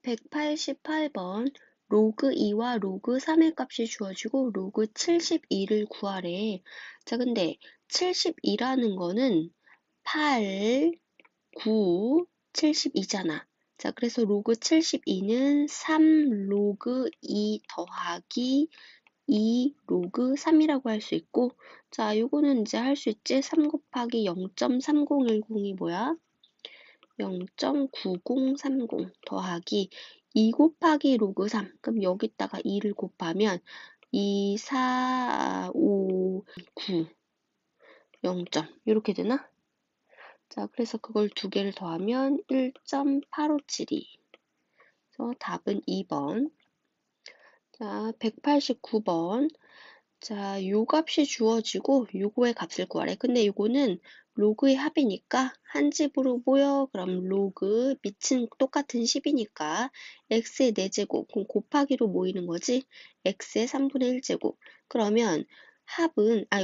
188번 로그 2와 로그 3의 값이 주어지고 로그 72를 구하래. 자, 근데 72라는 거는 8, 9, 72잖아. 자, 그래서 로그 72는 3 로그 2 더하기 2 로그 3이라고 할 수 있고, 자, 요거는 이제 할 수 있지? 3 곱하기 0.3010이 뭐야? 0.9030 더하기 2 곱하기 로그 3. 그럼 여기다가 2를 곱하면 2, 4, 5, 9, 0점. 이렇게 되나? 자, 그래서 그걸 두 개를 더하면 1.8572. 그래서 답은 2번. 자, 189번. 자, 요 값이 주어지고 요거의 값을 구하래. 근데 요거는 로그의 합이니까 한 집으로 모여. 그럼 로그 밑은 똑같은 10이니까 x의 4제곱 그럼 곱하기로 모이는 거지. x의 3분의 1제곱. 그러면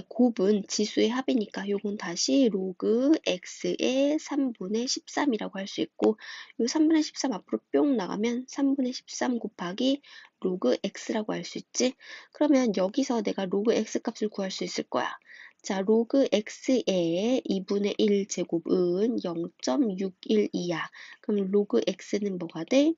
곱은 지수의 합이니까 요건 다시 로그 x의 3분의 13이라고 할 수 있고, 요 3분의 13 앞으로 뿅 나가면 3분의 13 곱하기 로그 x라고 할 수 있지. 그러면 여기서 내가 로그 x 값을 구할 수 있을 거야. 자, 로그 x의 2분의 1 제곱은 0.612야. 그럼 로그 x는 뭐가 돼?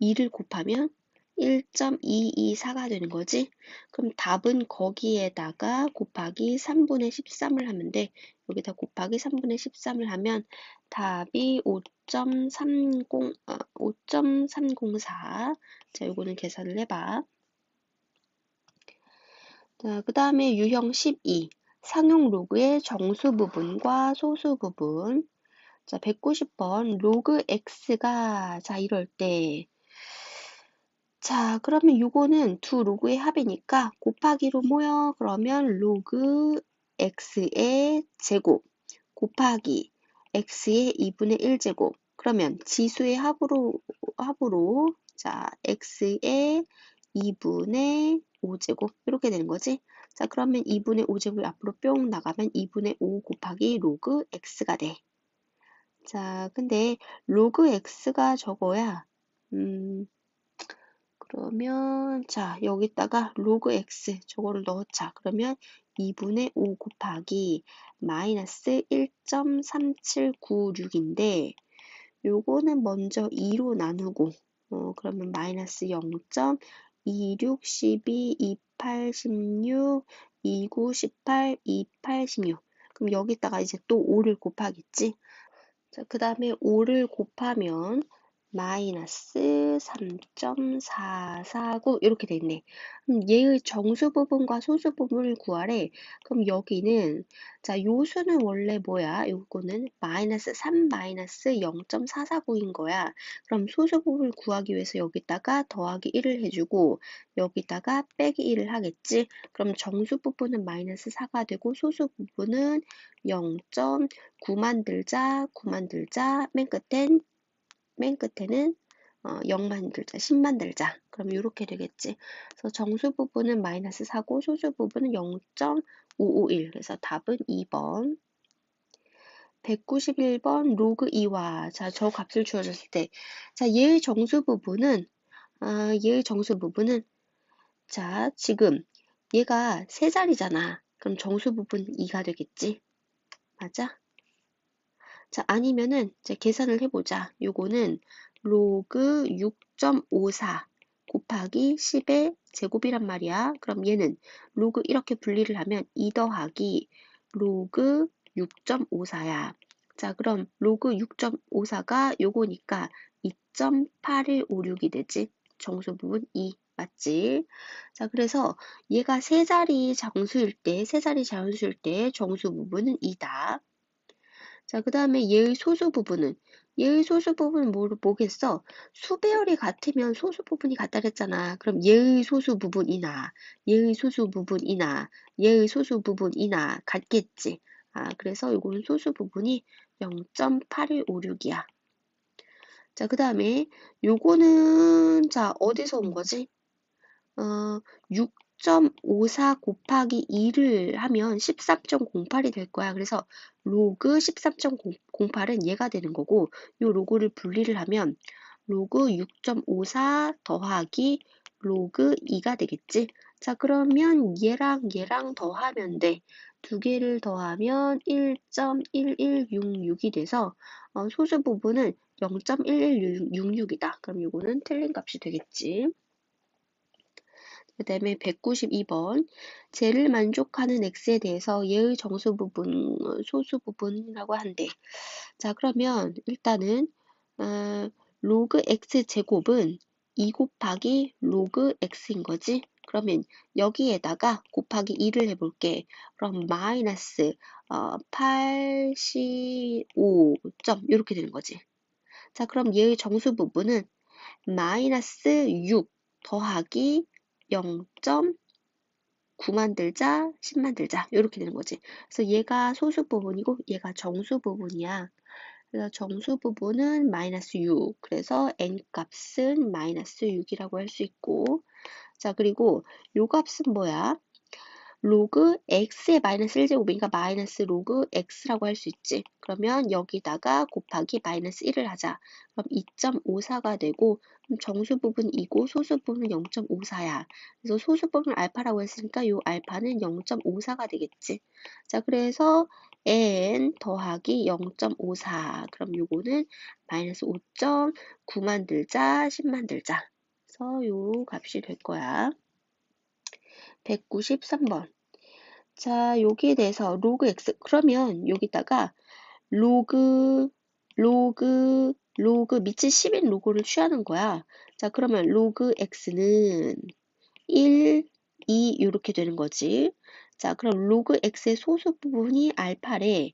2를 곱하면 1.224가 되는 거지. 그럼 답은 거기에다가 곱하기 3분의 13을 하면 돼. 여기다 곱하기 3분의 13을 하면 답이 5.304. 자, 요거는 계산을 해봐. 자, 그 다음에 유형 12. 상용 로그의 정수 부분과 소수 부분. 자, 190번 로그 x가 자 이럴 때 자, 그러면 요거는 두 로그의 합이니까 곱하기로 모여. 그러면 로그 x의 제곱 곱하기 x의 2분의 1제곱. 그러면 지수의 합으로 자, x의 2분의 5제곱 이렇게 되는 거지. 자, 그러면 2분의 5제곱이 앞으로 뿅 나가면 2분의 5 곱하기 로그 x가 돼. 자, 근데 로그 x가 저거야. 그러면 자, 여기다가 로그 x 저거를 넣자. 그러면 2분의 5 곱하기 마이너스 1.3796인데 요거는 먼저 2로 나누고 그러면 마이너스 0.26, 12, 28, 16, 29, 18, 28, 16. 그럼 여기다가 이제 또 5를 곱하겠지. 자, 그 다음에 5를 곱하면 마이너스 3.449 이렇게 돼 있네. 그럼 얘의 정수 부분과 소수 부분을 구하래. 그럼 여기는 자, 요수는 원래 뭐야? 요거는 마이너스 3 마이너스 0.449인 거야. 그럼 소수 부분을 구하기 위해서 여기다가 더하기 1을 해주고 여기다가 빼기 1을 하겠지. 그럼 정수 부분은 마이너스 4가 되고 소수 부분은 0.9 만들자, 9 만들자, 맨 끝에는 0 만들자, 10 만들자. 그럼 이렇게 되겠지. 그래서 정수 부분은 마이너스 4고 소수 부분은 0.551. 그래서 답은 2번. 191번 로그 2와 자, 저 값을 주어졌을 때 자, 얘의 정수 부분은 자, 지금 얘가 세 자리잖아. 그럼 정수 부분 2가 되겠지. 맞아? 자, 아니면은 이제 계산을 해보자. 요거는 로그 6.54 곱하기 10의 제곱이란 말이야. 그럼 얘는 로그 이렇게 분리를 하면 2 더하기 로그 6.54야. 자, 그럼 로그 6.54가 요거니까 2.8156이 되지. 정수 부분 2. 맞지? 자, 그래서 얘가 세 자리 장수일 때 정수 부분은 2다. 자, 그 다음에 얘의 소수 부분은 뭐겠어? 수배열이 같으면 소수 부분이 같다 그랬잖아. 그럼 얘의 소수 부분이나 얘의 소수 부분이나 얘의 소수 부분이나 같겠지. 아, 그래서 이거는 소수 부분이 0.8156이야. 자, 그 다음에 요거는 자, 어디서 온 거지? 6.54 곱하기 2를 하면 13.08이 될 거야. 그래서 로그 13.08은 얘가 되는 거고, 요 로그를 분리를 하면 로그 6.54 더하기 로그 2가 되겠지? 자, 그러면 얘랑 얘랑 더하면 돼. 두 개를 더하면 1.1166이 돼서 소수 부분은 0.1166이다. 그럼 이거는 틀린 값이 되겠지. 그 다음에 192번. 쟤를 만족하는 x에 대해서 얘의 정수 부분, 소수 부분이라고 한대. 자, 그러면 일단은 로그 x 제곱은 2 곱하기 로그 x인 거지. 그러면 여기에다가 곱하기 2를 해볼게. 그럼 마이너스 85점 이렇게 되는 거지. 자, 그럼 얘의 정수 부분은 마이너스 6 더하기 0.9 만들자, 10 만들자 이렇게 되는 거지. 그래서 얘가 소수 부분이고 얘가 정수 부분이야. 그래서 정수 부분은 마이너스 6. 그래서 n 값은 마이너스 6이라고 할 수 있고, 자, 그리고 요 값은 뭐야? 로그 x의 마이너스 1제곱이니까 마이너스 로그 x라고 할 수 있지. 그러면 여기다가 곱하기 마이너스 1을 하자. 그럼 2.54가 되고 정수 부분 2고 소수 부분 0.54야. 그래서 소수 부분 알파라고 했으니까 요 알파는 0.54가 되겠지. 자, 그래서 n 더하기 0.54. 그럼 요거는 마이너스 5.9 만들자, 10 만들자. 그래서 요 값이 될 거야. 193번. 자, 여기에 대해서 로그 x 그러면 여기다가 로그 밑이 10인 로그를 취하는 거야. 자, 그러면 로그 x는 1, 2 이렇게 되는 거지. 자, 그럼 로그 x의 소수 부분이 알파래.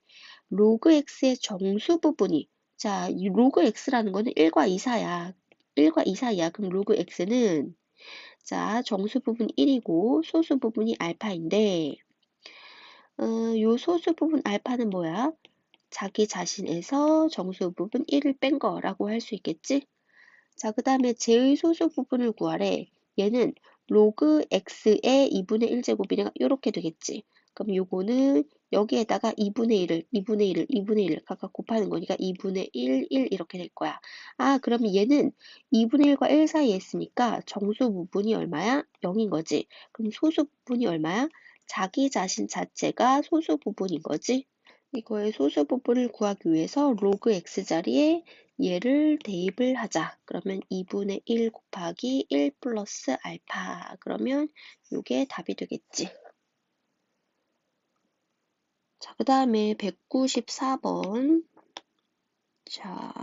로그 x의 정수 부분이 자, 이 로그 x라는 거는 1과 2 사야. 1과 2 사이야. 그럼 로그 x는 자, 정수 부분 1이고 소수 부분이 알파인데 요 소수 부분 알파는 뭐야? 자기 자신에서 정수 부분 1을 뺀 거라고 할 수 있겠지? 자, 그 다음에 제의 소수 부분을 구하래. 얘는 로그 x의 2분의 1제곱이니까 이렇게 되겠지. 그럼 요거는 여기에다가 2분의 1을, 2분의 1을, 2분의 1을 각각 곱하는 거니까 2분의 1, 1 이렇게 될 거야. 아, 그러면 얘는 2분의 1과 1 사이에 있으니까 정수 부분이 얼마야? 0인 거지. 그럼 소수 부분이 얼마야? 자기 자신 자체가 소수 부분인 거지. 이거의 소수 부분을 구하기 위해서 로그 x 자리에 얘를 대입을 하자. 그러면 2분의 1 곱하기 1 플러스 알파. 그러면 이게 답이 되겠지. 자, 그 다음에 194번. 자,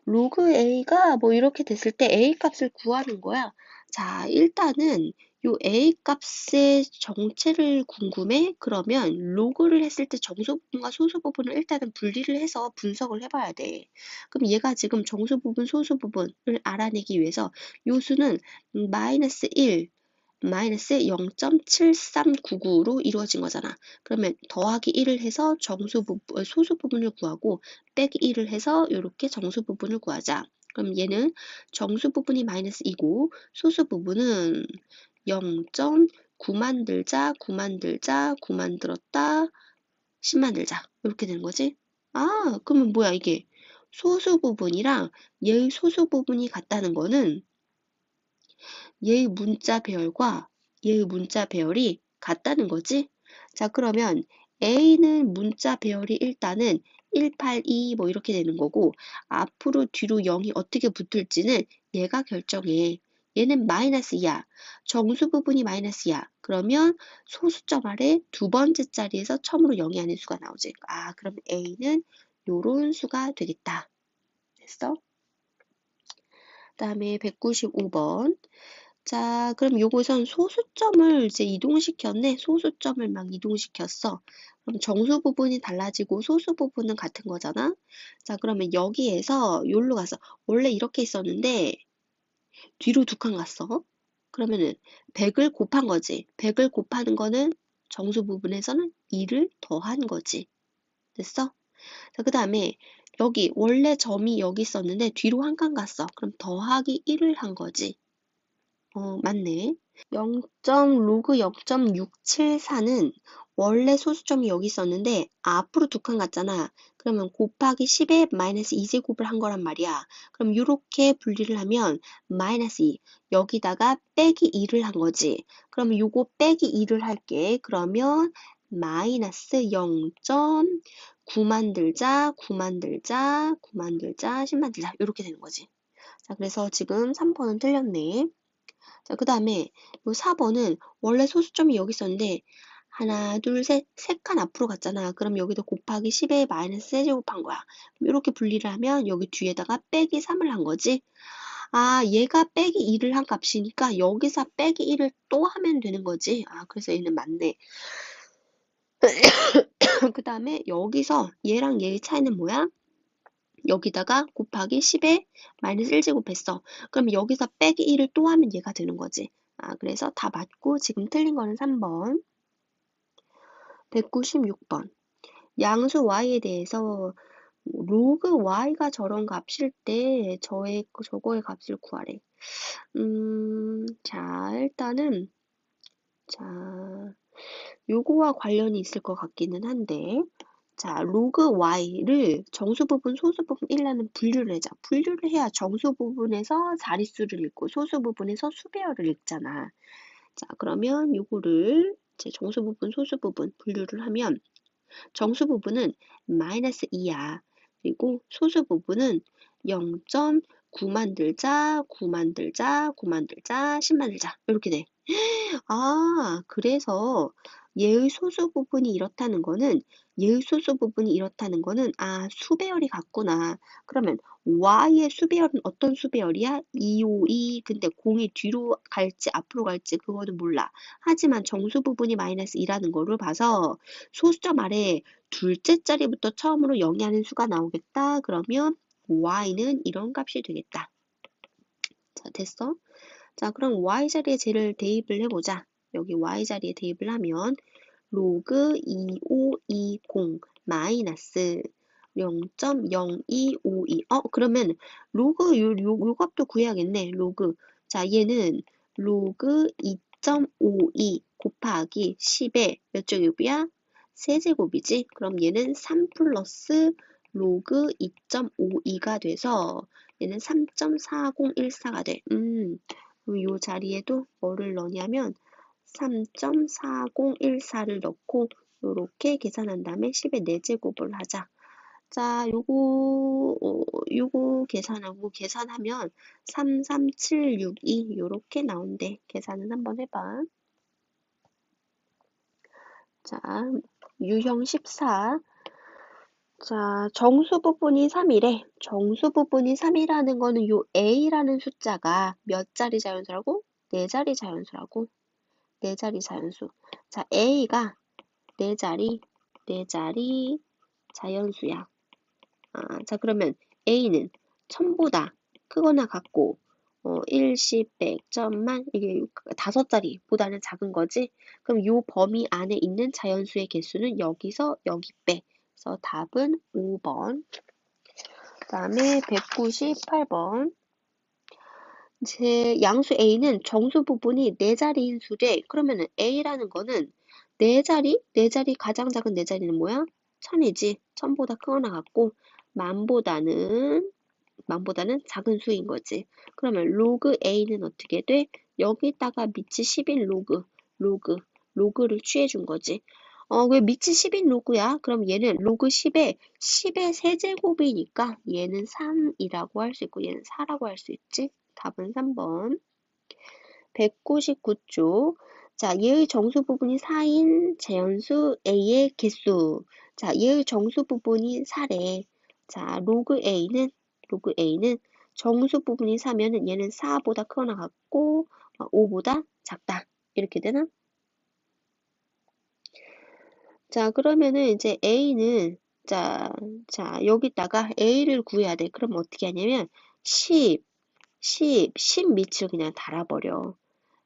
로그 a가 뭐 이렇게 됐을 때 a 값을 구하는 거야. 자, 일단은 요 a 값의 정체를 궁금해? 그러면 로그를 했을 때 정수 부분과 소수 부분을 일단은 분리를 해서 분석을 해봐야 돼. 그럼 얘가 지금 정수 부분, 소수 부분을 알아내기 위해서 요 수는 마이너스 1, 마이너스 0.7399로 이루어진 거잖아. 그러면 더하기 1을 해서 정수 부분, 소수 부분을 구하고 빼기 1을 해서 이렇게 정수 부분을 구하자. 그럼 얘는 정수 부분이 마이너스 2고 소수 부분은 0.9 만들자, 9 만들자, 9 만들었다, 10 만들자. 이렇게 되는 거지. 아, 그러면 뭐야 이게. 소수 부분이랑 얘의 소수 부분이 같다는 거는 얘의 문자 배열과 얘의 문자 배열이 같다는 거지. 자, 그러면 A는 문자 배열이 일단은 182 뭐 이렇게 되는 거고 앞으로 뒤로 0이 어떻게 붙을지는 얘가 결정해. 얘는 마이너스 2야. 정수 부분이 마이너스야. 그러면 소수점 아래 두 번째 자리에서 처음으로 0이 아닌 수가 나오지. 아, 그럼 A는 요런 수가 되겠다. 됐어? 다음에 195번. 자, 그럼 요것은 소수점을 이제 이동시켰네. 소수점을 막 이동시켰어. 그럼 정수 부분이 달라지고 소수 부분은 같은 거잖아. 자, 그러면 여기에서 여기로 가서 원래 이렇게 있었는데 뒤로 두 칸 갔어. 그러면은 100을 곱한 거지. 100을 곱하는 거는 정수 부분에서는 2를 더한 거지. 됐어? 자, 그 다음에 여기 원래 점이 여기 있었는데 뒤로 한 칸 갔어. 그럼 더하기 1을 한 거지. 맞네. 0. 로그 0.674는 원래 소수점이 여기 있었는데 앞으로 두 칸 갔잖아. 그러면 곱하기 10에 마이너스 2제곱을 한 거란 말이야. 그럼 이렇게 분리를 하면 마이너스 2. 여기다가 빼기 2를 한 거지. 그러면 요거 빼기 2를 할게. 그러면 마이너스 0.9 만들자, 9 만들자, 9 만들자, 10 만들자. 이렇게 되는 거지. 자, 그래서 지금 3번은 틀렸네. 자, 그 다음에 요 4번은 원래 소수점이 여기 있었는데 하나, 둘, 셋, 세 칸 앞으로 갔잖아. 그럼 여기도 곱하기 10에 마이너스 세제곱한 거야. 이렇게 분리를 하면 여기 뒤에다가 빼기 3을 한 거지. 아, 얘가 빼기 2를 한 값이니까 여기서 빼기 1을 또 하면 되는 거지. 아, 그래서 얘는 맞네. 그 다음에 여기서 얘랑 얘의 차이는 뭐야? 여기다가 곱하기 10에 마이너스 1제곱 했어. 그럼 여기서 빼기 1을 또 하면 얘가 되는 거지. 아, 그래서 다 맞고 지금 틀린 거는 3번. 196번. 양수 y에 대해서 로그 y가 저런 값일 때 저거의 값을 구하래. 자, 일단은 자, 요거와 관련이 있을 것 같기는 한데 자, 로그 y를 정수 부분, 소수 부분 1라는 분류를 하자. 분류를 해야 정수 부분에서 자릿수를 읽고 소수 부분에서 수배열을 읽잖아. 자, 그러면 요거를 제 정수 부분, 소수 부분 분류를 하면 정수 부분은 마이너스 2야. 그리고 소수 부분은 0.9 만들자, 9 만들자, 9 만들자, 10 만들자. 이렇게 돼. 아, 그래서 얘의 소수 부분이 이렇다는 거는 아, 수배열이 같구나. 그러면 y의 수배열은 어떤 수배열이야? 2, 5, 2. 근데 공이 뒤로 갈지 앞으로 갈지 그거는 몰라. 하지만 정수 부분이 마이너스 2라는 거를 봐서 소수점 아래 둘째 자리부터 처음으로 영위하는 수가 나오겠다. 그러면 y는 이런 값이 되겠다. 자, 됐어? 자, 그럼 y자리에 쟤를 대입을 해보자. 여기 y자리에 대입을 하면 로그 2520 마이너스 0.0252 그러면 로그 요 값도 구해야겠네. 로그. 자, 얘는 로그 2.52 곱하기 10의 몇 제곱이야? 세제곱이지. 그럼 얘는 3 플러스 로그 2.52가 돼서 얘는 3.4014가 돼. 그럼 요 자리에도 뭐를 넣냐면 3.4014를 넣고 요렇게 계산한 다음에 10의 4제곱을 하자. 자, 요거 계산하면 33762 요렇게 나온대. 계산은 한번 해봐. 자, 유형 14. 자, 정수 부분이 3이래. 정수 부분이 3이라는 거는 요 a라는 숫자가 몇 자리 자연수라고? 4자리 자연수라고. 4자리 자연수. 자, a가 4자리 자연수야. 자, 그러면 a는 1000보다 크거나 같고 1, 10, 100, 1000만 이게 5자리보다는 작은 거지. 그럼 요 범위 안에 있는 자연수의 개수는 여기서 여기 빼. 그래서 답은 5번. 그 다음에 198번. 제 양수 a는 정수 부분이 4자리인 수래. 그러면은 a라는 거는 4자리? 4자리 가장 작은 4자리는 뭐야? 1000이지. 1000보다 크거나 같고 만보다는 작은 수인 거지. 그러면 로그 a는 어떻게 돼? 여기다가 밑이 10인 로그를 취해 준 거지. 왜 밑이 10인 로그야? 그럼 얘는 로그 10의 세제곱이니까 얘는 3이라고 할 수 있고 얘는 4라고 할 수 있지. 답은 3번. 199쪽. 자, 얘의 정수 부분이 4인 자연수 a의 개수. 자, 얘의 정수 부분이 4래. 자, 로그 a는 정수 부분이 4면은 얘는 4보다 크거나 같고 5보다 작다. 이렇게 되나? 자, 그러면은 이제 a는 자, 여기다가 a를 구해야 돼. 그럼 어떻게 하냐면 10 밑을 그냥 달아버려.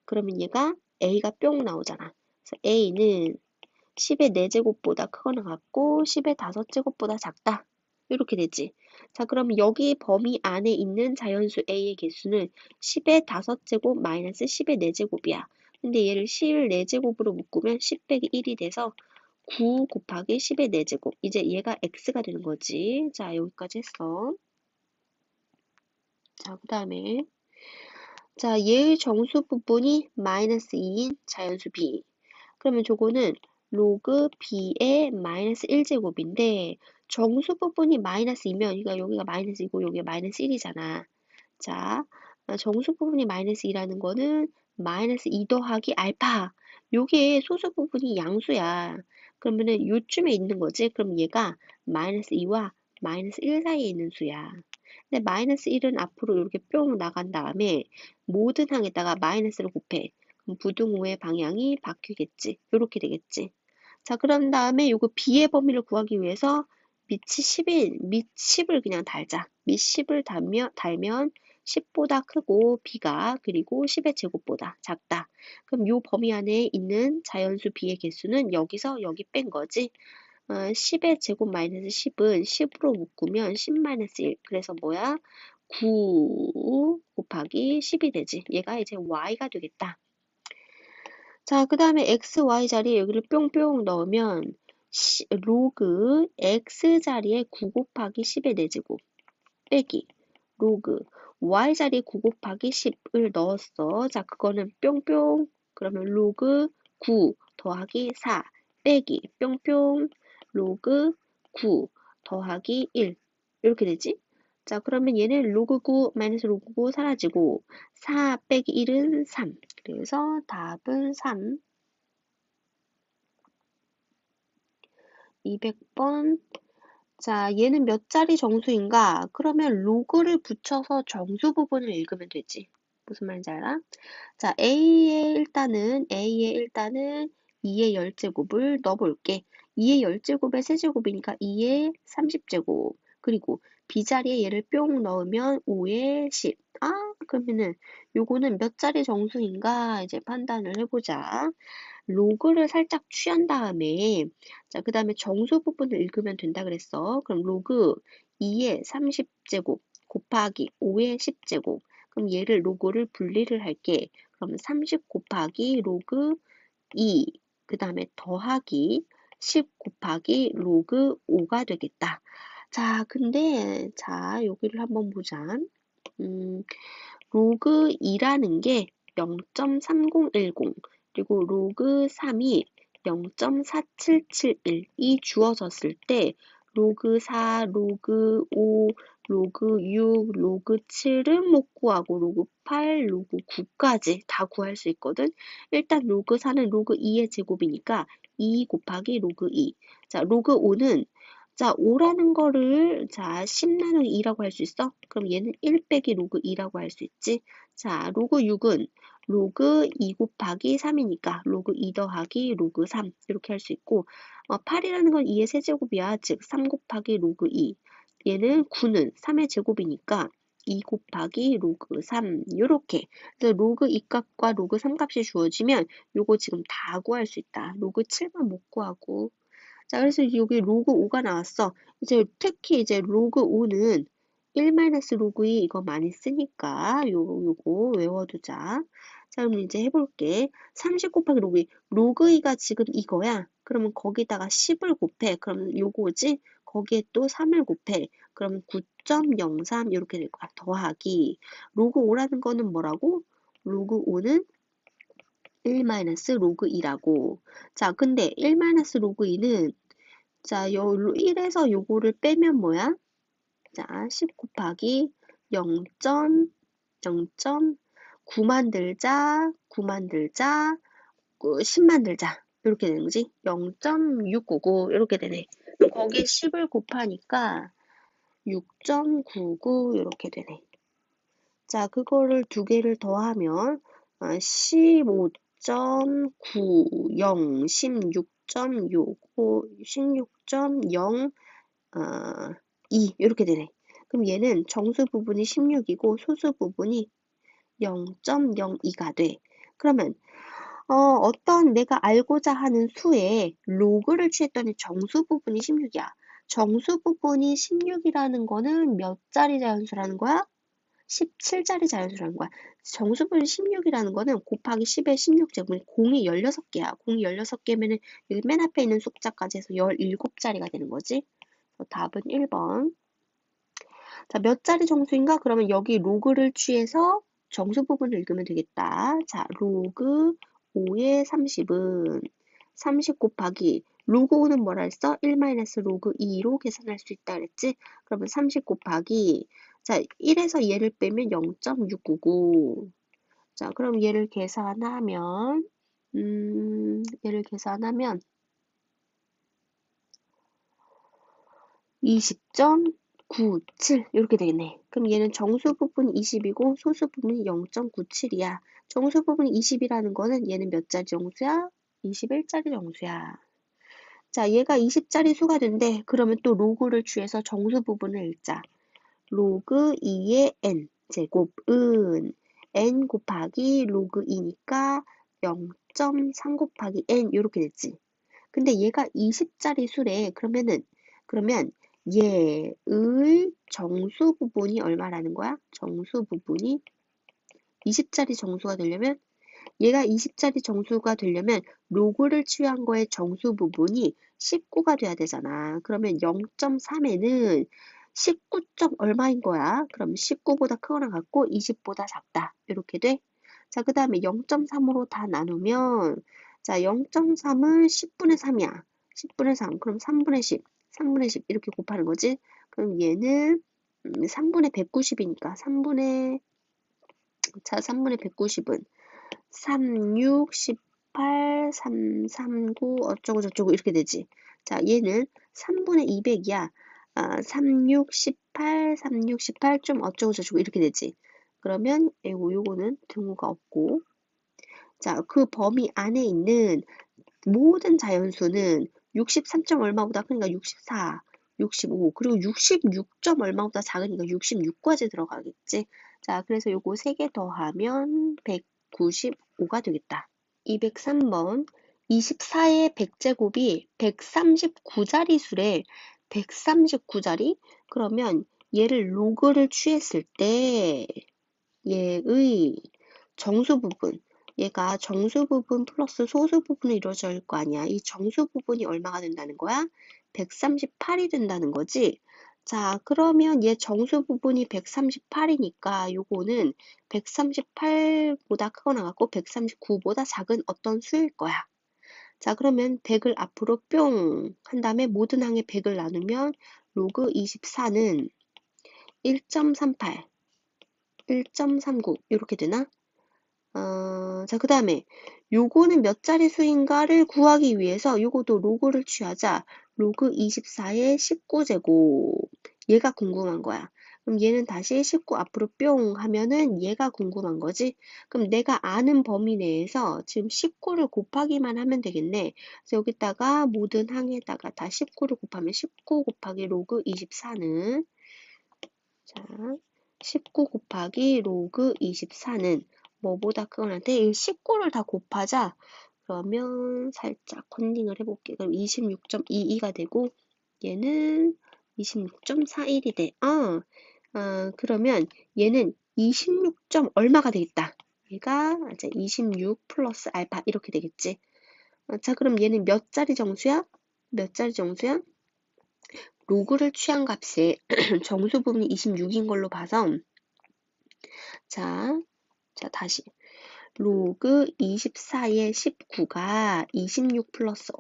그러면 얘가 a가 뿅 나오잖아. 그래서 a는 10의 4제곱보다 크거나 같고 10의 5제곱보다 작다. 이렇게 되지. 자, 그럼 여기 범위 안에 있는 자연수 A의 개수는 10의 5제곱 마이너스 10의 4제곱이야. 근데 얘를 10을 4제곱으로 묶으면 10 빼기 1이 돼서 9 곱하기 10의 4제곱. 이제 얘가 x가 되는 거지. 자, 여기까지 했어. 자, 그 다음에 자, 얘의 정수 부분이 마이너스 2인 자연수 b. 그러면 저거는 로그 b의 마이너스 1제곱인데 정수 부분이 마이너스 2면 그러니까 여기가 마이너스 2고 여기가 마이너스 1이잖아. 자, 정수 부분이 마이너스 2라는 거는 마이너스 2 더하기 알파. 요게 소수 부분이 양수야. 그러면은 요쯤에 있는 거지. 그럼 얘가 마이너스 2와 마이너스 1 사이에 있는 수야. 근데 마이너스 1은 앞으로 이렇게 뿅 나간 다음에 모든 항에다가 마이너스를 곱해. 그럼 부등호의 방향이 바뀌겠지. 요렇게 되겠지. 자, 그런 다음에 요거 b의 범위를 구하기 위해서 밑이 10인, 밑 10을 그냥 달자. 밑 10을 달면 10보다 크고 b가 그리고 10의 제곱보다 작다. 그럼 요 범위 안에 있는 자연수 b의 개수는 여기서 여기 뺀 거지. 10의 제곱 마이너스 10은 10으로 묶으면 10 마이너스 1. 그래서 뭐야? 9 곱하기 10이 되지. 얘가 이제 y가 되겠다. 자, 그 다음에 x, y 자리에 여기를 뿅뿅 넣으면 로그 x 자리에 9 곱하기 10의 4제곱 빼기 로그 y 자리에 9 곱하기 10을 넣었어. 자, 그거는 뿅뿅 그러면 로그 9 더하기 4 빼기 뿅뿅 로그 9 더하기 1 이렇게 되지? 자, 그러면 얘는 로그 9 마이너스 로그 9 사라지고 4 빼기 1은 3. 그래서 답은 3. 200번. 자, 얘는 몇 자리 정수인가? 그러면 로그를 붙여서 정수 부분을 읽으면 되지. 무슨 말인지 알아? 자, A의 일단은 2의 10제곱을 넣어볼게. 2의 10제곱의 세제곱이니까 2의 30제곱. 그리고 B 자리에 얘를 뿅 넣으면 5의 10. 그러면은 요거는 몇 자리 정수인가 이제 판단을 해보자. 로그를 살짝 취한 다음에 자, 그 다음에 정수 부분을 읽으면 된다 그랬어. 그럼 로그 2의 30제곱 곱하기 5의 10제곱. 그럼 얘를 로그를 분리를 할게. 그럼 30 곱하기 로그 2, 그 다음에 더하기 10 곱하기 로그 5가 되겠다. 자, 근데 자, 여기를 한번 보자. 로그 2라는 게 0.3010 그리고 로그 3이 0.4771이 주어졌을 때 로그 4, 로그 5, 로그 6, 로그 7은 못 구하고 로그 8, 로그 9까지 다 구할 수 있거든. 일단 로그 4는 로그 2의 제곱이니까 2 곱하기 로그 2. 자, 로그 5는 자, 5라는 거를 자, 10 나누기 2라고 할 수 있어? 그럼 얘는 1 빼기 로그 2라고 할 수 있지. 자, 로그 6은 로그 2 곱하기 3이니까 로그 2 더하기 로그 3 이렇게 할 수 있고 8이라는 건 2의 세제곱이야. 즉 3 곱하기 로그 2. 얘는 9는 3의 제곱이니까 2 곱하기 로그 3 이렇게. 그래서 로그 2 값과 로그 3 값이 주어지면 요거 지금 다 구할 수 있다. 로그 7만 못 구하고. 자, 그래서 여기 로그 5가 나왔어. 이제 특히 이제 로그 5는 1 로그 2 이거 많이 쓰니까 요거 외워두자. 자, 그럼 이제 해볼게. 30 곱하기 로그 2. 로그 2가 지금 이거야. 그러면 거기다가 10을 곱해. 그러면 요거지? 거기에 또 3을 곱해. 그럼 9.03 이렇게 될 거야. 더하기. 로그 5라는 거는 뭐라고? 로그 5는 1 로그 2라고. 자, 근데 1 로그 2는 자, 요 1에서 요거를 빼면 뭐야? 자, 10 곱하기 0.9 만들자, 9 만들자, 10 만들자. 이렇게 되는 거지? 0.699 이렇게 되네. 그럼 거기에 10을 곱하니까 6.99 이렇게 되네. 자, 그거를 두 개를 더하면 15.90, 16.65, 16.0 2 이렇게 되네. 그럼 얘는 정수 부분이 16이고 소수 부분이 0.02가 돼. 그러면 어떤 내가 알고자 하는 수에 로그를 취했더니 정수 부분이 16이야. 정수 부분이 16이라는 거는 몇 자리 자연수라는 거야? 17자리 자연수라는 거야. 정수 부분이 16이라는 거는 곱하기 10의 16제곱이 공이 16개야. 공이 16개면은 여기 맨 앞에 있는 숫자까지 해서 17자리가 되는 거지. 답은 1번. 자, 몇 자리 정수인가? 그러면 여기 로그를 취해서 정수 부분을 읽으면 되겠다. 자, 로그 5의 30은 30 곱하기 로그 5는 뭐라 했어? 1 로그 2로 계산할 수 있다 그랬지? 그러면 30 곱하기 자, 1에서 얘를 빼면 0.699. 자, 그럼 얘를 계산하면 얘를 계산하면 20.97 이렇게 되겠네. 그럼 얘는 정수 부분이 20이고 소수 부분이 0.97이야. 정수 부분이 20이라는 거는 얘는 몇 자리 정수야? 21자리 정수야. 자, 얘가 20자리 수가 된대. 그러면 또 로그를 취해서 정수 부분을 읽자. 로그 2의 n 제곱은 n 곱하기 로그 2니까 0.3 곱하기 n 이렇게 됐지. 근데 얘가 20자리 수래. 그러면 얘의 정수 부분이 얼마라는 거야? 정수 부분이 20자리 정수가 되려면 얘가 20자리 정수가 되려면 로그를 취한 거의 정수 부분이 19가 돼야 되잖아. 그러면 0.3에는 19. 얼마인 거야? 그럼 19보다 크거나 같고 20보다 작다. 이렇게 돼. 자, 그 다음에 0.3으로 다 나누면 자, 0.3은 10분의 3이야. 10분의 3. 그럼 3분의 10. 3분의 10 이렇게 곱하는 거지. 그럼 얘는 3분의 190이니까 3분의 190은 3, 6, 18, 3, 3, 9 어쩌고 저쩌고 이렇게 되지. 자, 얘는 3분의 200이야. 3, 6, 18, 3, 6, 18 좀 어쩌고 저쩌고 이렇게 되지. 그러면 요거는 등호가 없고 자, 그 범위 안에 있는 모든 자연수는 63. 얼마보다 크니까 64, 65 그리고 66. 얼마보다 작으니까 66까지 들어가겠지. 자, 그래서 요거 3개 더하면 195가 되겠다. 203번 24의 100제곱이 139자리 수래. 139자리? 그러면 얘를 로그를 취했을 때 얘의 정수 부분 얘가 정수 부분 플러스 소수 부분으로 이루어질 거 아니야. 이 정수 부분이 얼마가 된다는 거야? 138이 된다는 거지. 자, 그러면 얘 정수 부분이 138이니까 요거는 138보다 크거나 같고 139보다 작은 어떤 수일 거야. 자, 그러면 100을 앞으로 뿅 한 다음에 모든 항에 100을 나누면 로그 24는 1.38, 1.39 이렇게 되나? 자, 그 다음에 요거는 몇 자리 수인가를 구하기 위해서 요것도 로그를 취하자. 로그 24의 19제곱. 얘가 궁금한 거야. 그럼 얘는 다시 19 앞으로 뿅 하면은 얘가 궁금한 거지. 그럼 내가 아는 범위 내에서 지금 19를 곱하기만 하면 되겠네. 그래서 여기다가 모든 항에다가 다 19를 곱하면 19 곱하기 로그 24는 자, 19 곱하기 로그 24는 뭐보다 크거나인데 이 19를 다 곱하자. 그러면 살짝 컨닝을 해볼게. 그럼 26.22가 되고 얘는 26.41이 돼. 그러면 얘는 26. 얼마가 되겠다. 얘가 이제 26 플러스 알파 이렇게 되겠지. 자, 그럼 얘는 몇 자리 정수야? 몇 자리 정수야? 로그를 취한 값이 정수 부분이 26인 걸로 봐서 자, 다시 로그 24의 19가 26 플러스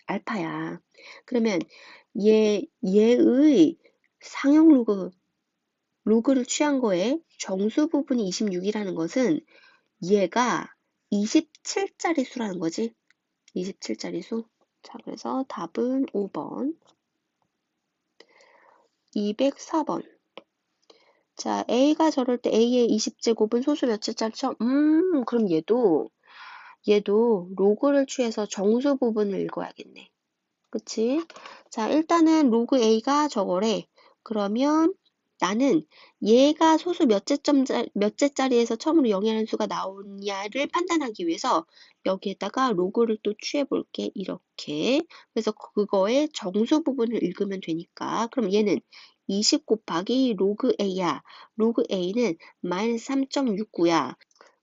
알파야. 그러면 얘의 상형 로그를 취한 거에 정수 부분이 26이라는 것은 얘가 27자리 수라는 거지. 27자리 수. 자, 그래서 답은 5번. 204번. 자, A가 저럴 때 A의 20제곱은 소수 몇째짜리죠? 그럼 얘도 로그를 취해서 정수 부분을 읽어야겠네. 그치? 자, 일단은 로그 A가 저거래. 그러면 나는 얘가 소수 몇째짜리에서 처음으로 영이라는 수가 나오냐를 판단하기 위해서 여기에다가 로그를 또 취해 볼게. 이렇게. 그래서 그거의 정수 부분을 읽으면 되니까. 그럼 얘는 20 곱하기 로그 A야. 로그 A는 마이너스 3.69야.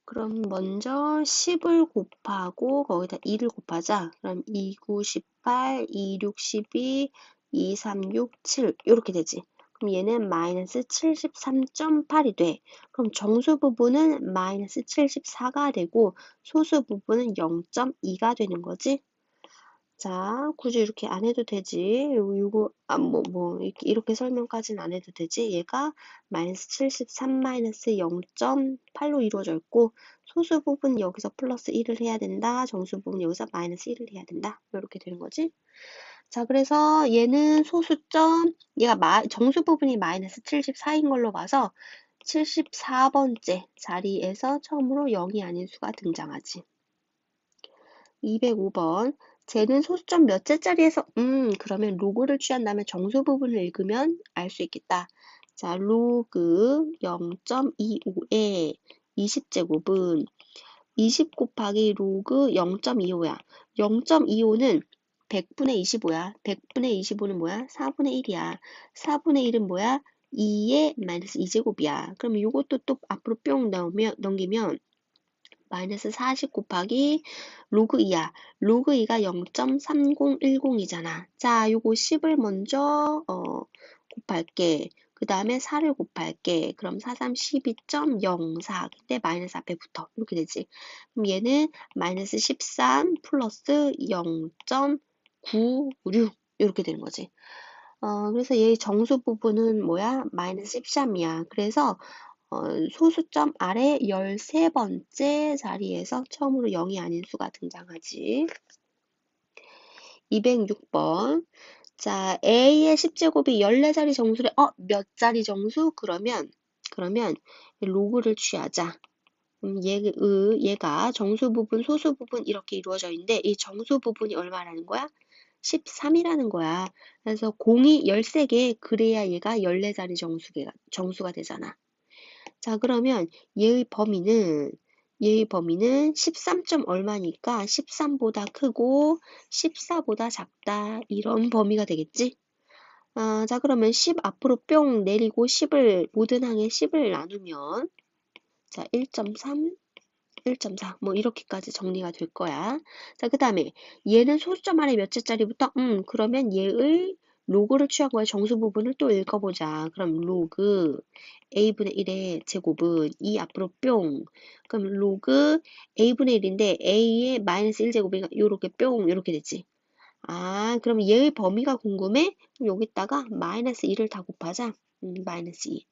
그럼 먼저 10을 곱하고 거기다 2를 곱하자. 그럼 2, 9, 18, 2, 6, 12, 2, 3, 6, 7 이렇게 되지. 그럼 얘는 마이너스 73.8이 돼. 그럼 정수 부분은 마이너스 74가 되고 소수 부분은 0.2가 되는 거지. 자, 굳이 이렇게 안 해도 되지. 이렇게 설명까지는 안 해도 되지. 얘가 마이너스 73 마이너스 0.8로 이루어져 있고, 소수 부분 여기서 플러스 1을 해야 된다. 정수 부분 여기서 마이너스 1을 해야 된다. 이렇게 되는 거지. 자, 그래서 얘는 소수점, 정수 부분이 마이너스 74인 걸로 봐서 74번째 자리에서 처음으로 0이 아닌 수가 등장하지. 205번. 쟤는 소수점 몇째짜리에서 그러면 로그를 취한 다음에 정수 부분을 읽으면 알 수 있겠다. 자, 로그 0.25에 20제곱은 20 곱하기 로그 0.25야. 0.25는 100분의 25야. 100분의 25는 뭐야? 4분의 1이야. 4분의 1은 뭐야? 2의 마이너스 2제곱이야. 그럼 이것도 또 앞으로 뿅 넘기면 마이너스 40 곱하기 로그 2야. 로그 2가 0.3010이잖아. 자, 요거 10을 먼저 곱할게. 그 다음에 4를 곱할게. 그럼 4, 3, 12.04. 근데 마이너스 앞에 붙어. 이렇게 되지. 그럼 얘는 마이너스 13 플러스 0.96 이렇게 되는 거지. 그래서 얘 정수 부분은 뭐야? 마이너스 13이야. 그래서 소수점 아래 13번째 자리에서 처음으로 0이 아닌 수가 등장하지. 206번. 자, A의 10제곱이 14자리 정수래. 몇 자리 정수? 그러면 로그를 취하자. 얘가 정수 부분, 소수 부분 이렇게 이루어져 있는데 이 정수 부분이 얼마라는 거야? 13이라는 거야. 그래서 공이 13개, 그래야 얘가 14자리 정수가 되잖아. 자, 그러면 얘의 범위는 13. 얼마니까 13보다 크고 14보다 작다. 이런 범위가 되겠지? 자, 그러면 10 앞으로 뿅 내리고 10을 모든 항에 10을 나누면 자, 1.3, 1.4 뭐 이렇게까지 정리가 될 거야. 자, 그 다음에 얘는 소수점 안에 몇째짜리부터 그러면 얘의 로그를 취한 거야. 정수 부분을 또 읽어보자. 그럼 로그 a분의 1의 제곱은 2 앞으로 뿅. 그럼 로그 a분의 1인데 a의 마이너스 1제곱이니까 요렇게 뿅 이렇게 되지. 그럼 얘의 범위가 궁금해? 그럼 여기다가 마이너스 2를 다 곱하자. 마이너스 2.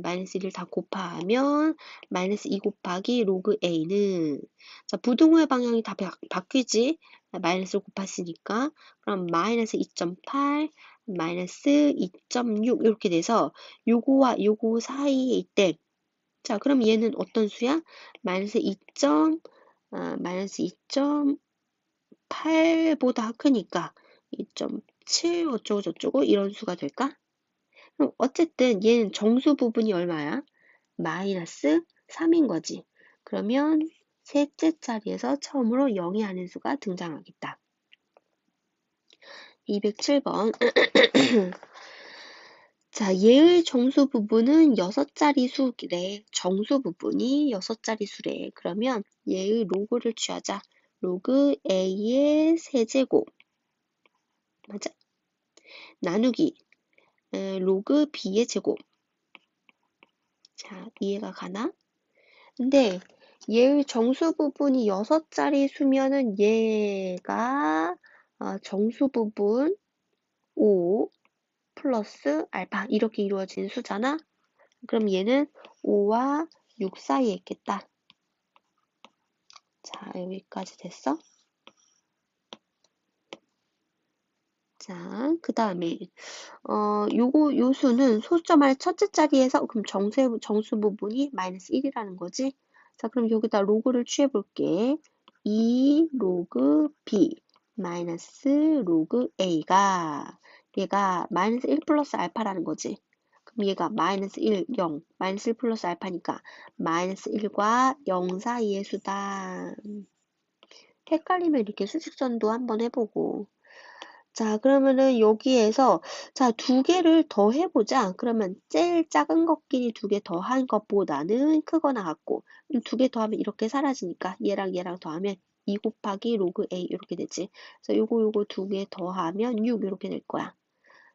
마이너스 1을 다 곱하면 마이너스 2 곱하기 로그 a는 자 부등호의 방향이 다 바뀌지. 마이너스를 곱했으니까 그럼 마이너스 2.8 마이너스 2.6 이렇게 돼서 요거와 요거 사이에 있대. 자 그럼 얘는 어떤 수야? 마이너스 2.8보다 크니까 2.7 어쩌고 저쩌고 이런 수가 될까? 그럼 어쨌든 얘는 정수 부분이 얼마야? 마이너스 3인 거지. 그러면 셋째 자리에서 처음으로 0이 아닌 수가 등장하겠다. 207번. 자, 얘의 정수 부분은 6자리 수래. 정수 부분이 6자리 수래. 그러면 얘의 로그를 취하자. 로그 A의 세제곱. 맞아. 나누기. 로그 B의 제곱. 자, 이해가 가나? 근데 얘의 정수 부분이 6자리 수면은 얘가 정수 부분 5 플러스 알파 이렇게 이루어진 수잖아. 그럼 얘는 5와 6 사이에 있겠다. 자, 여기까지 됐어? 자, 그 다음에 요 수는 소수점 안에 첫째 자리에서 그럼 정수 부분이 마이너스 1이라는 거지. 자, 그럼 여기다 로그를 취해 볼게. 2 로그 B 마이너스 로그 A가 얘가 마이너스 1 플러스 알파라는 거지. 그럼 얘가 마이너스 1, 0, 마이너스 1 플러스 알파니까 마이너스 1과 0 사이의 수다. 헷갈리면 이렇게 수직선도 한번 해보고. 자, 그러면은 여기에서 자, 두 개를 더 해보자. 그러면 제일 작은 것끼리 두 개 더한 것보다는 크거나 같고, 두 개 더하면 이렇게 사라지니까 얘랑 얘랑 더하면 2 곱하기 로그 A 이렇게 되지. 그래서 요거 두 개 더하면 6 이렇게 될 거야.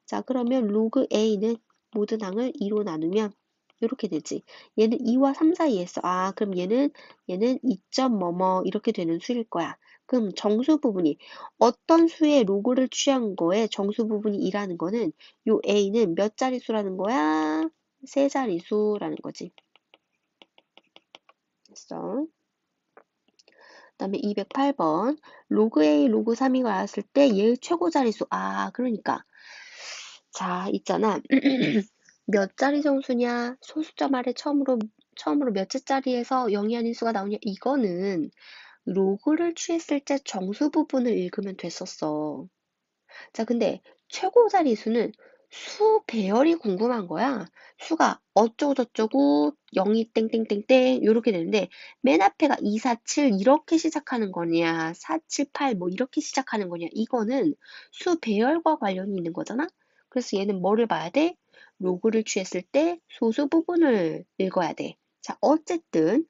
자, 그러면 로그 A는 모든 항을 2로 나누면 이렇게 되지. 얘는 2와 3 사이에 있어. 아, 그럼 얘는 2점 뭐뭐 이렇게 되는 수일 거야. 그럼 정수 부분이 어떤 수의 로그를 취한 거에 정수 부분이 2라는 거는 요 A는 몇 자릿수라는 거야? 세 자릿수라는 거지. 됐어. 그다음에 208번 로그 A, 로그 3이 나왔을 때 얘의 최고 자릿수. 아, 그러니까 자, 있잖아. 몇 자리 정수냐? 소수점 아래 처음으로 몇째 자리에서 0이 아닌 수가 나오냐? 이거는 로그를 취했을 때 정수 부분을 읽으면 됐었어. 자, 근데 최고 자리수는 수 배열이 궁금한 거야. 수가 어쩌고저쩌고 0이 땡땡땡땡 이렇게 되는데 맨 앞에가 2, 4, 7 이렇게 시작하는 거냐 4, 7, 8 뭐 이렇게 시작하는 거냐 이거는 수 배열과 관련이 있는 거잖아. 그래서 얘는 뭐를 봐야 돼? 로그를 취했을 때 소수 부분을 읽어야 돼. 자, 어쨌든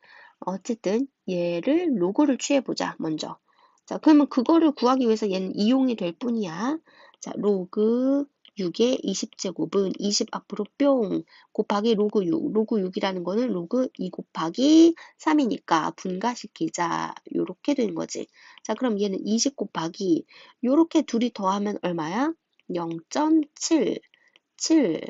얘를 로그를 취해보자 먼저. 자, 그러면 그거를 구하기 위해서 얘는 이용이 될 뿐이야. 자, 로그 6의 20제곱은 20 앞으로 뿅 곱하기 로그 6. 로그 6이라는 거는 로그 2 곱하기 3이니까 분가시키자. 요렇게 되는 거지. 자, 그럼 얘는 20 곱하기 요렇게 둘이 더하면 얼마야? 0.7, 7,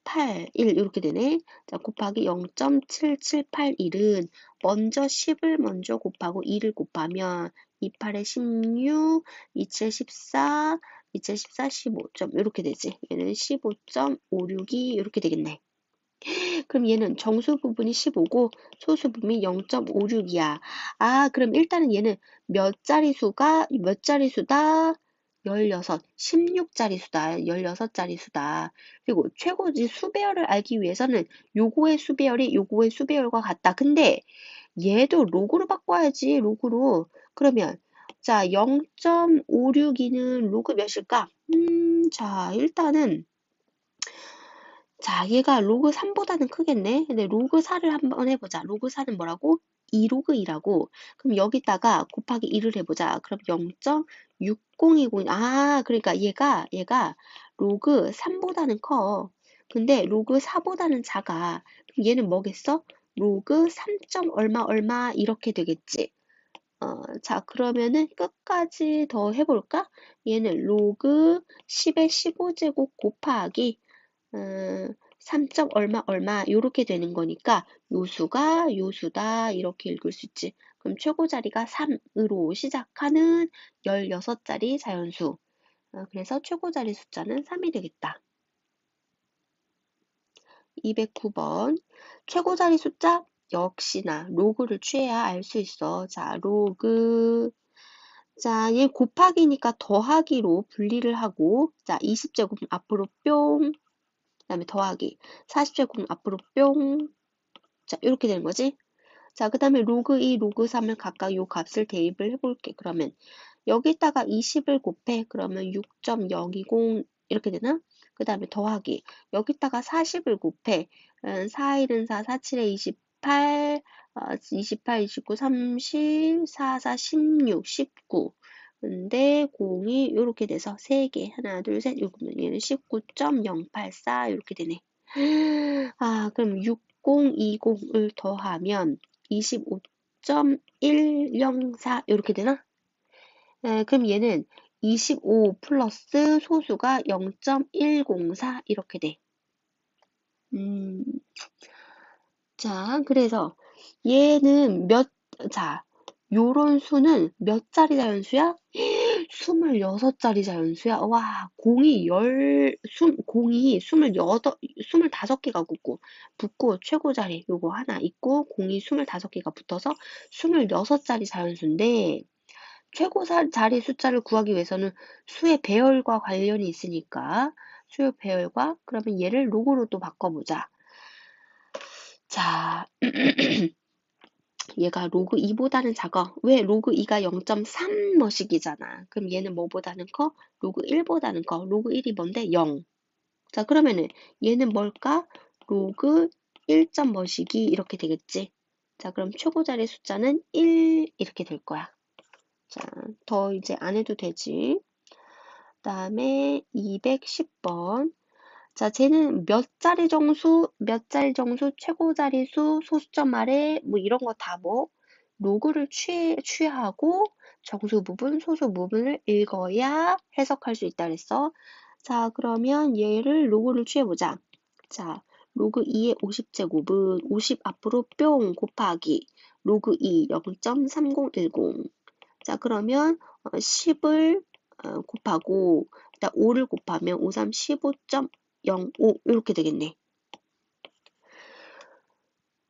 8, 1 이렇게 되네. 자, 곱하기 0.7781은 먼저 10을 먼저 곱하고 2를 곱하면 28에 16, 27에 14, 27에 14, 15점 이렇게 되지. 얘는 15.56이 이렇게 되겠네. 그럼 얘는 정수 부분이 15고 소수 부분이 0.56이야. 아, 그럼 일단은 얘는 몇 자리수다? 16, 16자리수다. 16자리수다. 그리고 최고지 수배열을 알기 위해서는 요거의 수배열이 요거의 수배열과 같다. 근데 얘도 로그로 바꿔야지. 로그로. 그러면 자, 0.562는 로그 몇일까? 자, 일단은 자, 얘가 로그 3보다는 크겠네. 근데 로그 4를 한번 해보자. 로그 4는 뭐라고? 2로그 2라고. 그럼 여기다가 곱하기 2를 해보자. 그럼 0.6020. 아, 그러니까 얘가 로그 3보다는 커. 근데 로그 4보다는 작아. 그럼 얘는 뭐겠어? 로그 3점 얼마 얼마 이렇게 되겠지. 자, 그러면은 끝까지 더 해볼까? 얘는 로그 10의 15제곱 곱하기 3점 얼마 얼마 요렇게 되는 거니까 요수가 요수다 이렇게 읽을 수 있지. 그럼 최고 자리가 3으로 시작하는 16자리 자연수. 그래서 최고 자리 숫자는 3이 되겠다. 209번 최고 자리 숫자 역시나 로그를 취해야 알 수 있어. 자, 로그 자, 얘 곱하기니까 더하기로 분리를 하고 자, 20제곱 앞으로 뿅 그다음에 더하기 40제곱 앞으로 뿅. 자, 이렇게 되는 거지. 자, 그 다음에 로그 2, 로그 3을 각각 요 값을 대입을 해볼게. 그러면 여기다가 20을 곱해. 그러면 6.020 이렇게 되나? 그 다음에 더하기 여기다가 40을 곱해. 4, 1은 4, 4, 7에 28, 28, 29, 30, 4, 4, 16, 19. 근데 0이 이렇게 돼서 3개. 하나, 둘, 셋, 얘는 19.084 이렇게 되네. 아, 그럼 6020을 더하면 25.104 이렇게 되나? 그럼 얘는 25 플러스 소수가 0.104 이렇게 돼. 음, 자, 그래서 얘는 자, 요런 수는 몇 자리 자연수야? 26자리 자연수야. 와, 공이 25개가 붙고 최고 자리 요거 하나 있고 공이 25개가 붙어서 26자리 자연수인데 최고 자리 숫자를 구하기 위해서는 수의 배열과 관련이 있으니까 수의 배열과 그러면 얘를 로그로 또 바꿔보자. 자, 얘가 로그 2보다는 작아. 왜? 로그 2가 0.3머씩이잖아. 그럼 얘는 뭐보다는 커? 로그 1보다는 커. 로그 1이 뭔데? 0. 자, 그러면은 얘는 뭘까? 로그 1.머씩이 이렇게 되겠지. 자, 그럼 최고 자리 숫자는 1 이렇게 될 거야. 자, 더 이제 안 해도 되지. 그다음에 210번. 자, 쟤는 몇 자리 정수, 최고 자리수, 소수점 아래, 뭐 이런 거 다 뭐, 로그를 취하고 정수 부분, 소수 부분을 읽어야 해석할 수 있다 그랬어. 자, 그러면 얘를 로그를 취해보자. 자, 로그 2의 50제곱은 50 앞으로 뿅 곱하기 로그 2 0.3010. 자, 그러면 10을 곱하고 일단 5를 곱하면 5, 3, 15.05 이렇게 되겠네.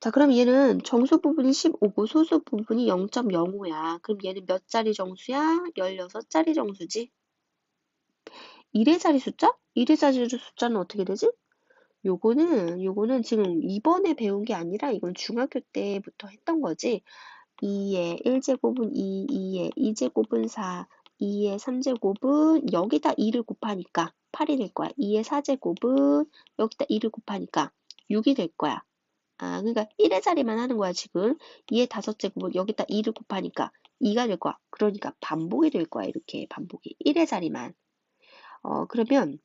자, 그럼 얘는 정수 부분이 15고 소수 부분이 0.05야. 그럼 얘는 몇 자리 정수야? 16자리 정수지. 1의 자리 숫자? 1의 자리 숫자는 어떻게 되지? 요거는 지금 이번에 배운 게 아니라 이건 중학교 때부터 했던 거지. 2의 1제곱은 2, 2의 2제곱은 4, 2의 3제곱은 여기다 2를 곱하니까 8이 될 거야. 2의 4제곱은 여기다 2를 곱하니까 6이 될 거야. 아, 그러니까 1의 자리만 하는 거야, 지금. 2의 5제곱은 여기다 2를 곱하니까 2가 될 거야. 그러니까 반복이 될 거야, 이렇게 반복이. 1의 자리만. 그러면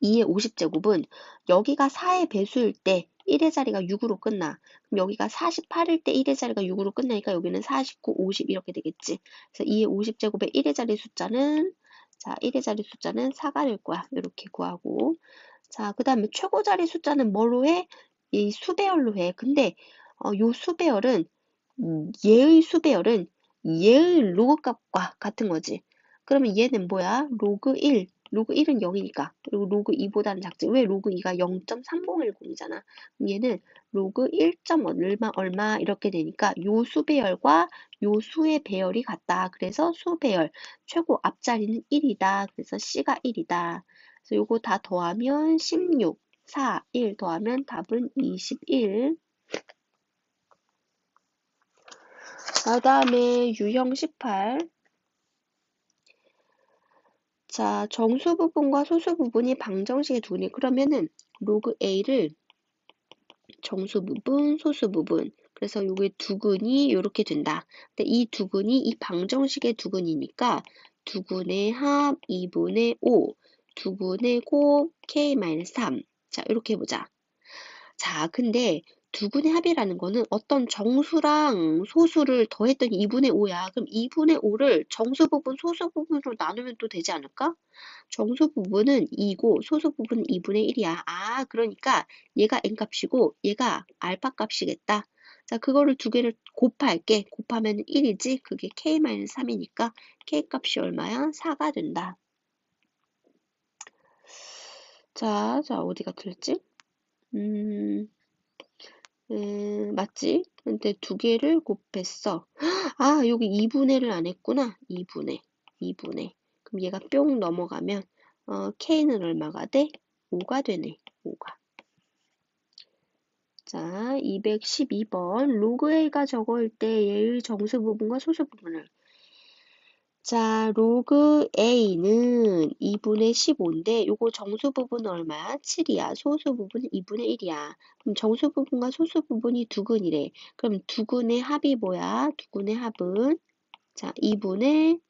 2의 50제곱은 여기가 4의 배수일 때 1의 자리가 6으로 끝나. 그럼 여기가 48일 때 1의 자리가 6으로 끝나니까 여기는 49, 50 이렇게 되겠지. 그래서 2의 50제곱의 1의 자리 숫자는 1의 자리 숫자는 4가 될 거야. 이렇게 구하고. 자, 그 다음에 최고 자리 숫자는 뭐로 해? 이 수배열로 해. 근데 요 수배열은 얘의 수배열은 얘의 로그 값과 같은 거지. 그러면 얘는 뭐야? 로그 1. 로그 1은 0이니까. 그리고 로그 2보다는 작지. 왜 로그 2가 0.3010이잖아. 얘는 로그 1. 얼마 얼마 이렇게 되니까 요 수배열과 요 수의 배열이 같다. 그래서 수배열 최고 앞자리는 1이다. 그래서 C가 1이다. 그래서 요거 다 더하면 16, 4, 1 더하면 답은 21. 그 다음에 유형 18. 자, 정수 부분과 소수 부분이 방정식의 두근이 그러면은 로그 A를 정수 부분, 소수 부분. 그래서 요게 두근이 이렇게 된다. 근데 이 두근이 이 방정식의 두근이니까 두근의 합 2분의 5, 두근의 곱 K-3. 자, 이렇게 해보자. 자, 근데 두근의 합이라는 거는 어떤 정수랑 소수를 더했더니 2분의 5야. 그럼 2분의 5를 정수 부분, 소수 부분으로 나누면 또 되지 않을까? 정수 부분은 2고 소수 부분은 2분의 1이야. 아, 그러니까 얘가 n값이고 얘가 알파 값이겠다. 자, 그거를 두 개를 곱할게. 곱하면 1이지. 그게 k-3이니까 k 값이 얼마야? 4가 된다. 자, 어디가 틀렸지? 맞지? 근데 두 개를 곱했어. 아, 여기 2분의를 안 했구나. 2분의. 2분의. 그럼 얘가 뿅 넘어가면 K는 얼마가 돼? 5가 되네. 5가. 자, 212번. 로그 A가 적어올 때 얘의 정수 부분과 소수 부분을. 자, 로그 A는 2분의 15인데 요거 정수 부분은 얼마야? 7이야. 소수 부분은 2분의 1이야. 그럼 정수 부분과 소수 부분이 두근이래. 그럼 두근의 합이 뭐야? 두근의 합은 2분의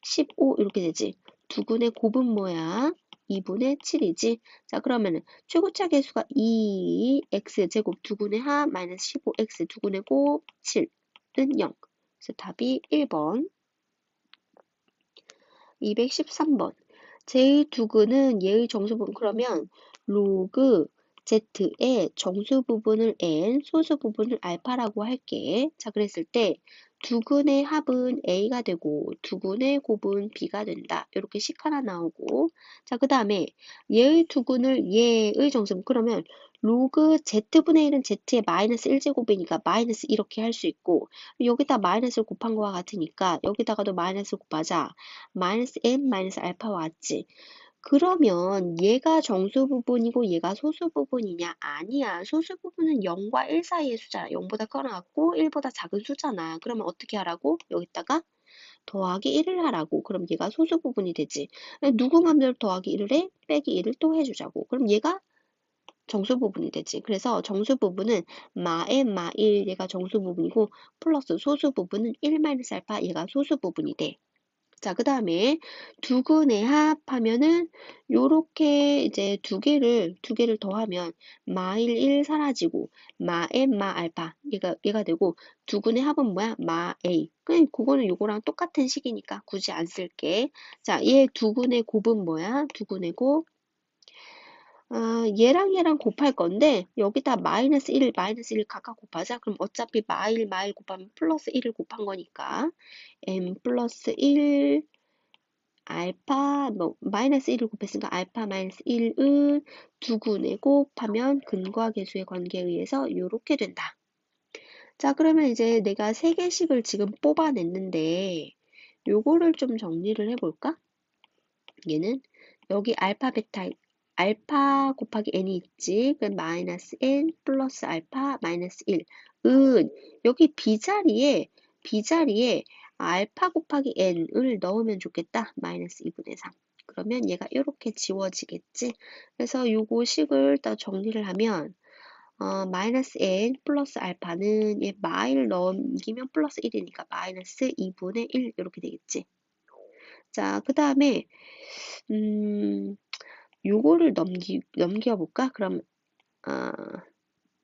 15 이렇게 되지. 두근의 곱은 뭐야? 2분의 7이지. 자, 그러면은 최고차 계수가 2x 제곱 두근의 합 마이너스 15x 두근의 곱 7은 0. 그래서 답이 1번. 213번. 제 두근은 얘의 정수 부분. 그러면 로그 Z의 정수 부분을 N, 소수 부분을 알파라고 할게. 자, 그랬을 때 두근의 합은 A가 되고 두근의 곱은 B가 된다. 이렇게 식 하나 나오고. 자, 그 다음에 얘의 두근을 얘의 정수. 그러면 로그 Z분의 1은 Z의 마이너스 1제곱이니까 마이너스 이렇게 할 수 있고 여기다 마이너스를 곱한 거와 같으니까 여기다가도 마이너스 곱하자. 마이너스 n 마이너스 알파 왔지. 그러면 얘가 정수 부분이고 얘가 소수 부분이냐? 아니야. 소수 부분은 0과 1 사이의 숫자야. 0보다 커나갔고 1보다 작은 숫자나. 그러면 어떻게 하라고? 여기다가 더하기 1을 하라고. 그럼 얘가 소수 부분이 되지. 누구 맘대로 더하기 1을 해? 빼기 1을 또 해주자고. 그럼 얘가 정수 부분이 되지. 그래서 정수 부분은 마에 마1 얘가 정수 부분이고 플러스 소수 부분은 1 마이너스 알파 얘가 소수 부분이 돼. 자, 그 다음에 두근의 합하면은 요렇게 이제 두 개를 더하면 마일 1 사라지고 마에 마 알파 얘가 되고 두근의 합은 뭐야? 마 A. 그거는 요거랑 똑같은 식이니까 굳이 안 쓸게. 자, 얘 두근의 곱은 뭐야? 두근의 곱 얘랑 곱할 건데 여기다 마이너스 1 각각 곱하자. 그럼 어차피 마일 곱하면 플러스 1을 곱한 거니까 m 플러스 1 알파 마이너스 1을 곱했으니까 알파 마이너스 1은 두근의 곱하면 근과 계수의 관계에 의해서 이렇게 된다. 자, 그러면 이제 내가 3개씩을 지금 뽑아냈는데 요거를 좀 정리를 해볼까? 얘는 여기 알파 베타 알파 곱하기 n이 있지. 그 마이너스 n 플러스 알파 마이너스 1. 여기 B자리에 알파 곱하기 n을 넣으면 좋겠다. 마이너스 2분의 3. 그러면 얘가 이렇게 지워지겠지. 그래서 요거 식을 더 정리를 하면 마이너스 n 플러스 알파는 얘 마일 넘기면 플러스 1이니까 마이너스 2분의 1 이렇게 되겠지. 자, 그 다음에 요거를 넘겨볼까?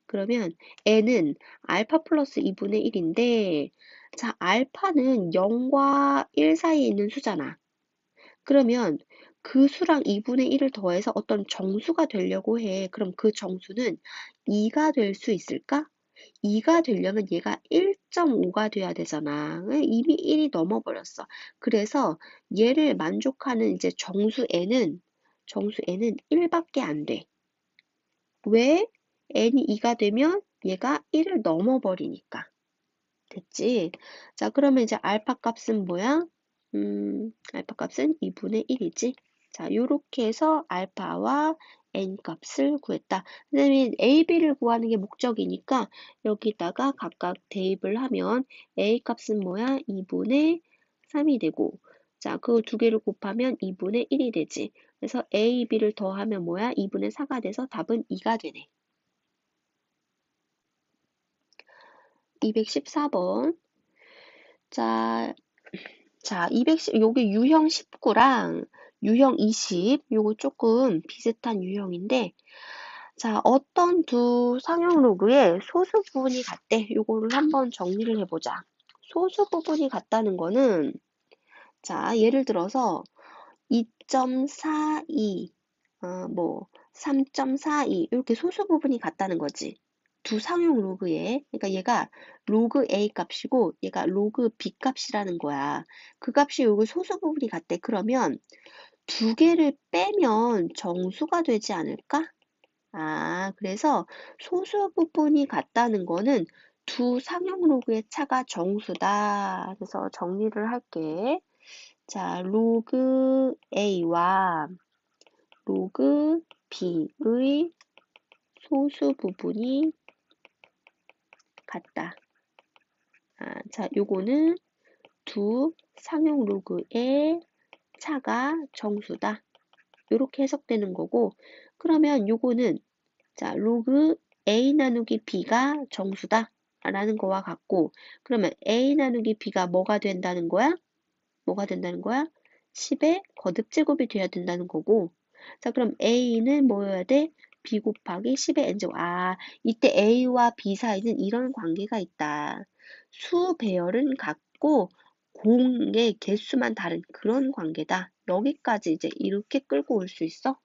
그러면 n은 알파 플러스 2분의 1인데, 자, 알파는 0과 1 사이에 있는 수잖아. 그러면 그 수랑 2분의 1을 더해서 어떤 정수가 되려고 해. 그럼 그 정수는 2가 될 수 있을까? 2가 되려면 얘가 1.5가 돼야 되잖아. 이미 1이 넘어버렸어. 그래서 얘를 만족하는 이제 정수 n은 1밖에 안 돼. 왜? n이 2가 되면 얘가 1을 넘어버리니까. 됐지? 자, 그러면 이제 알파 값은 뭐야? 알파 값은 2분의 1이지. 자, 요렇게 해서 알파와 n 값을 구했다. 선생님이 a, b를 구하는 게 목적이니까 여기다가 각각 대입을 하면 a 값은 뭐야? 2분의 3이 되고, 자, 그 두 개를 곱하면 2분의 1이 되지. 그래서 a, b를 더하면 뭐야? 2분의 4가 돼서 답은 2가 되네. 214번. 자, 210, 여기 유형 19랑 유형 20, 요거 조금 비슷한 유형인데, 자, 어떤 두 상형 로그의 소수 부분이 같대. 요거를 한번 정리를 해보자. 소수 부분이 같다는 거는, 자, 예를 들어서 2.42, 3.42, 이렇게 소수 부분이 같다는 거지. 두 상형 로그에, 그러니까 얘가 로그 A 값이고 얘가 로그 B 값이라는 거야. 그 값이 여기 소수 부분이 같대. 그러면 두 개를 빼면 정수가 되지 않을까? 그래서 소수 부분이 같다는 거는 두 상형 로그의 차가 정수다. 그래서 정리를 할게. 자, 로그 A와 로그 B의 소수 부분이 같다. 자, 요거는 두 상형 로그의 차가 정수다. 이렇게 해석되는 거고, 그러면 요거는 자, 로그 A 나누기 B가 정수다 라는 거와 같고, 그러면 A 나누기 B가 뭐가 된다는 거야? 10의 거듭제곱이 돼야 된다는 거고, 자, 그럼 A는 뭐여야 돼? B 곱하기 10의 n제곱. 이때 A와 B 사이는 이런 관계가 있다. 수 배열은 같고 공의 개수만 다른 그런 관계다. 여기까지 이제 이렇게 끌고 올 수 있어?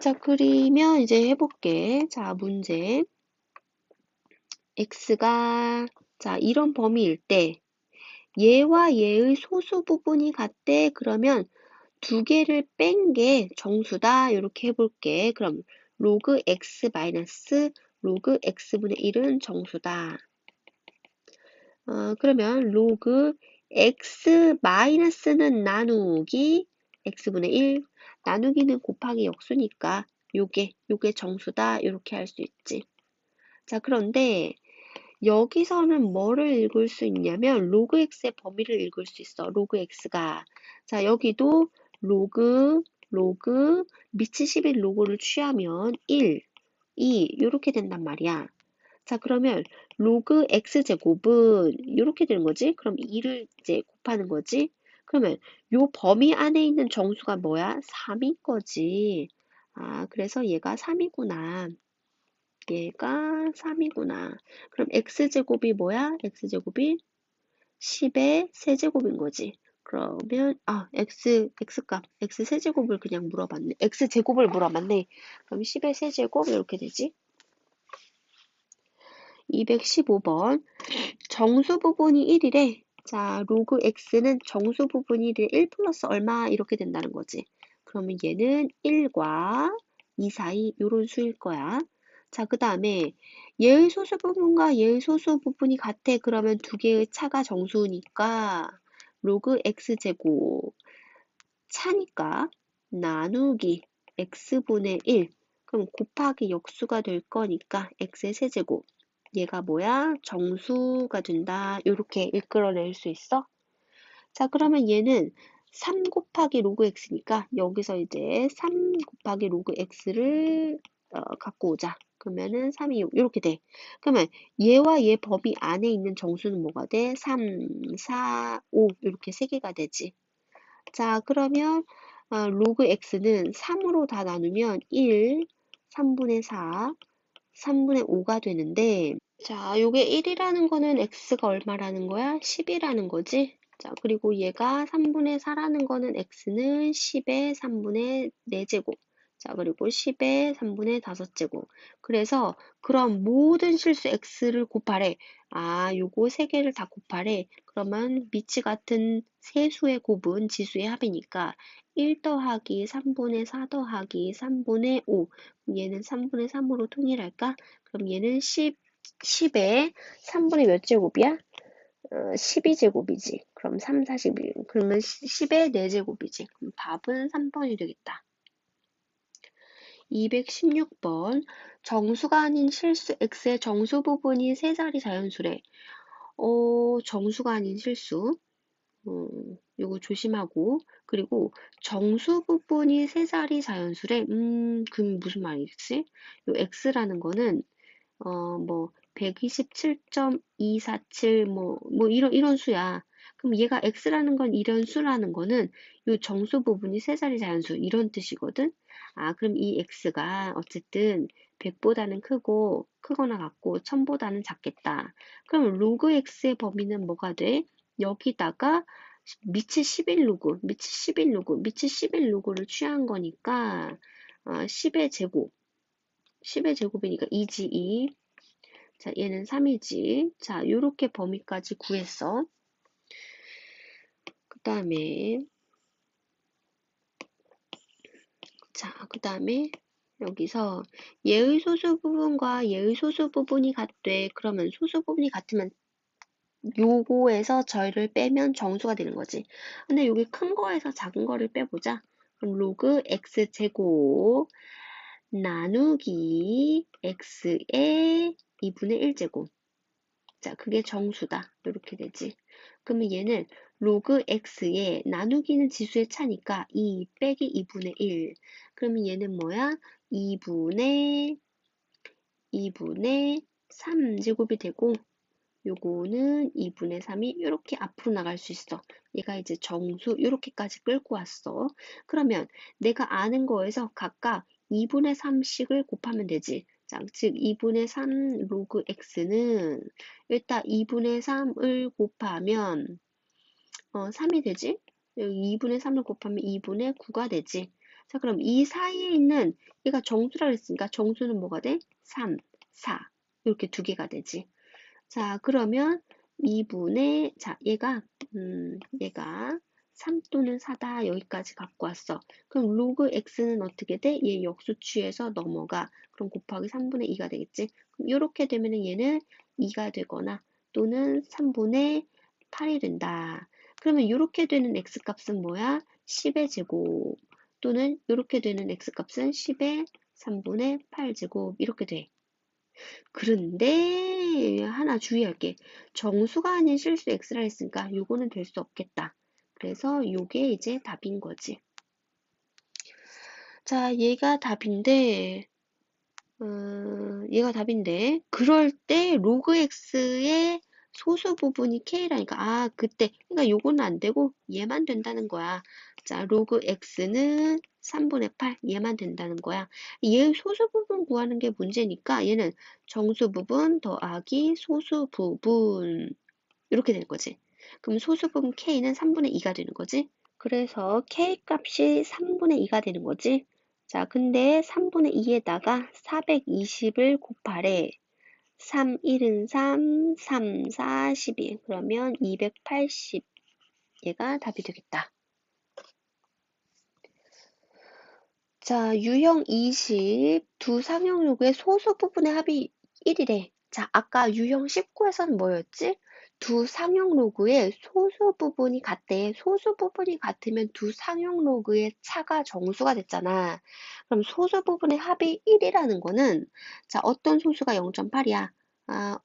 자, 그리면 이제 해볼게. 자, 문제. X가, 자, 이런 범위일 때, 얘와 얘의 소수 부분이 같대. 그러면 두 개를 뺀 게 정수다. 이렇게 해볼게. 그럼 로그 x 마이너스 로그 x분의 1은 정수다. 그러면 로그 x 마이너스는 나누기 x분의 1 나누기는 곱하기 역수니까 요게 정수다 이렇게 할 수 있지. 자, 그런데 여기서는 뭐를 읽을 수 있냐면 로그 x의 범위를 읽을 수 있어. 로그 x가. 자, 여기도 로그 미치 11 로그를 취하면 1, 2 이렇게 된단 말이야. 자, 그러면 로그 x제곱은 이렇게 되는 거지? 그럼 2를 이제 곱하는 거지? 그러면 요 범위 안에 있는 정수가 뭐야? 3인 거지. 아, 그래서 얘가 3이구나. 얘가 3이구나. 그럼 x제곱이 뭐야? x제곱이 10의 세제곱인 거지. 그러면 x값 x세제곱을 그냥 물어봤네. x제곱을 물어봤네. 그럼 10의 세제곱 이렇게 되지. 215번 정수 부분이 1이래. 자, 로그 x는 정수 부분이 1 플러스 얼마 이렇게 된다는 거지. 그러면 얘는 1과 2 사이 요런 수일 거야. 자, 그 다음에 얘의 소수 부분과 얘의 소수 부분이 같아. 그러면 두 개의 차가 정수니까 로그 x제곱 차니까 나누기 x분의 1 그럼 곱하기 역수가 될 거니까 x의 세제곱 얘가 뭐야? 정수가 된다. 이렇게 이끌어낼 수 있어? 자, 그러면 얘는 3 곱하기 로그 x니까 여기서 이제 3 곱하기 로그 x를 갖고 오자. 그러면은 3이 이렇게 돼. 그러면 얘와 얘 범위 안에 있는 정수는 뭐가 돼? 3, 4, 5 이렇게 세 개가 되지. 자, 그러면 로그 x는 3으로 다 나누면 1, 3분의 4, 3분의 5가 되는데 자, 요게 1이라는 거는 x가 얼마라는 거야? 10이라는 거지? 자, 그리고 얘가 3분의 4라는 거는 x는 10의 3분의 4제곱. 자, 그리고 10의 3분의 5제곱. 그래서 그럼 모든 실수 x를 곱하래. 아, 요거 세 개를 다 곱하래. 그러면 미치 같은 세수의 곱은 지수의 합이니까 1 더하기 3분의 4 더하기 3분의 5. 얘는 3분의 3으로 통일할까? 그럼 얘는 10에 3분의 몇 제곱이야? 12제곱이지. 그럼 3, 41. 그러면 10의 4제곱이지. 그럼 답은 3번이 되겠다. 216번. 정수가 아닌 실수 x의 정수 부분이 세 자리 자연수래. 정수가 아닌 실수. 요거 조심하고. 그리고 정수 부분이 세 자리 자연수래. 그럼 무슨 말이지? 요 x라는 거는 뭐 127.247 이런 수야. 그럼 얘가 x라는 건 이런 수라는 거는 요 정수 부분이 세 자리 자연수 이런 뜻이거든. 아, 그럼 이 x가 어쨌든 100보다는 크거나 같고 1000보다는 작겠다. 그럼 로그 x의 범위는 뭐가 돼? 여기다가 미치 11 로그, 미치 11 로그를 취한 거니까 10의 제곱, 10의 제곱이니까 2지 2. 자, 얘는 3이지. 자, 요렇게 범위까지 구했어. 그 다음에, 그 다음에, 여기서 얘의 소수 부분과 얘의 소수 부분이 같대. 그러면 소수 부분이 같으면 요거에서 저희를 빼면 정수가 되는 거지. 근데 여기 큰 거에서 작은 거를 빼보자. 그럼 로그 x제곱 나누기 x의 2분의 1제곱. 자, 그게 정수다. 이렇게 되지. 그러면 얘는 로그 x에 나누기는 지수의 차니까 2 빼기 2분의 1. 그러면 얘는 뭐야? 2분의 3제곱이 되고 요거는 2분의 3이 이렇게 앞으로 나갈 수 있어. 얘가 이제 정수 이렇게까지 끌고 왔어. 그러면 내가 아는 거에서 각각 2분의 3씩을 곱하면 되지. 자, 즉 2분의 3 로그 x는 일단 2분의 3을 곱하면 3이 되지? 여기 2분의 3을 곱하면 2분의 9가 되지. 자, 그럼 이 사이에 있는 얘가 정수라 그랬으니까 정수는 뭐가 돼? 3, 4 이렇게 두 개가 되지. 자, 그러면 2분의, 자, 얘가 3 또는 4다. 여기까지 갖고 왔어. 그럼 로그 x는 어떻게 돼? 얘 역수 취해서 넘어가. 그럼 곱하기 3분의 2가 되겠지? 그럼 이렇게 되면은 얘는 2가 되거나 또는 3분의 8이 된다. 그러면 이렇게 되는 x값은 뭐야? 10의 제곱 또는 이렇게 되는 x값은 10의 3분의 8제곱 이렇게 돼. 그런데 하나 주의할 게 정수가 아닌 실수 x라 했으니까 요거는 될 수 없겠다. 그래서 요게 이제 답인 거지. 자, 얘가 답인데 그럴 때 로그 x의 소수 부분이 k라니까 그때 그러니까 요거는 안 되고 얘만 된다는 거야. 자, 로그 x는 3분의 8 얘만 된다는 거야. 얘 소수 부분 구하는 게 문제니까 얘는 정수 부분 더하기 소수 부분 이렇게 되는 거지. 그럼 소수 부분 k는 3분의 2가 되는 거지. 그래서 k 값이 3분의 2가 되는 거지. 자, 근데 3분의 2에다가 420을 곱하래. 3, 1은 3, 3, 4, 12. 그러면 280. 얘가 답이 되겠다. 자, 유형 20. 두 상형로그의 소수 부분의 합이 1이래. 자, 아까 유형 19에서는 뭐였지? 두 상형로그의 소수 부분이 같대. 소수 부분이 같으면 두 상형로그의 차가 정수가 됐잖아. 그럼 소수 부분의 합이 1이라는 거는 자, 어떤 소수가 0.8이야?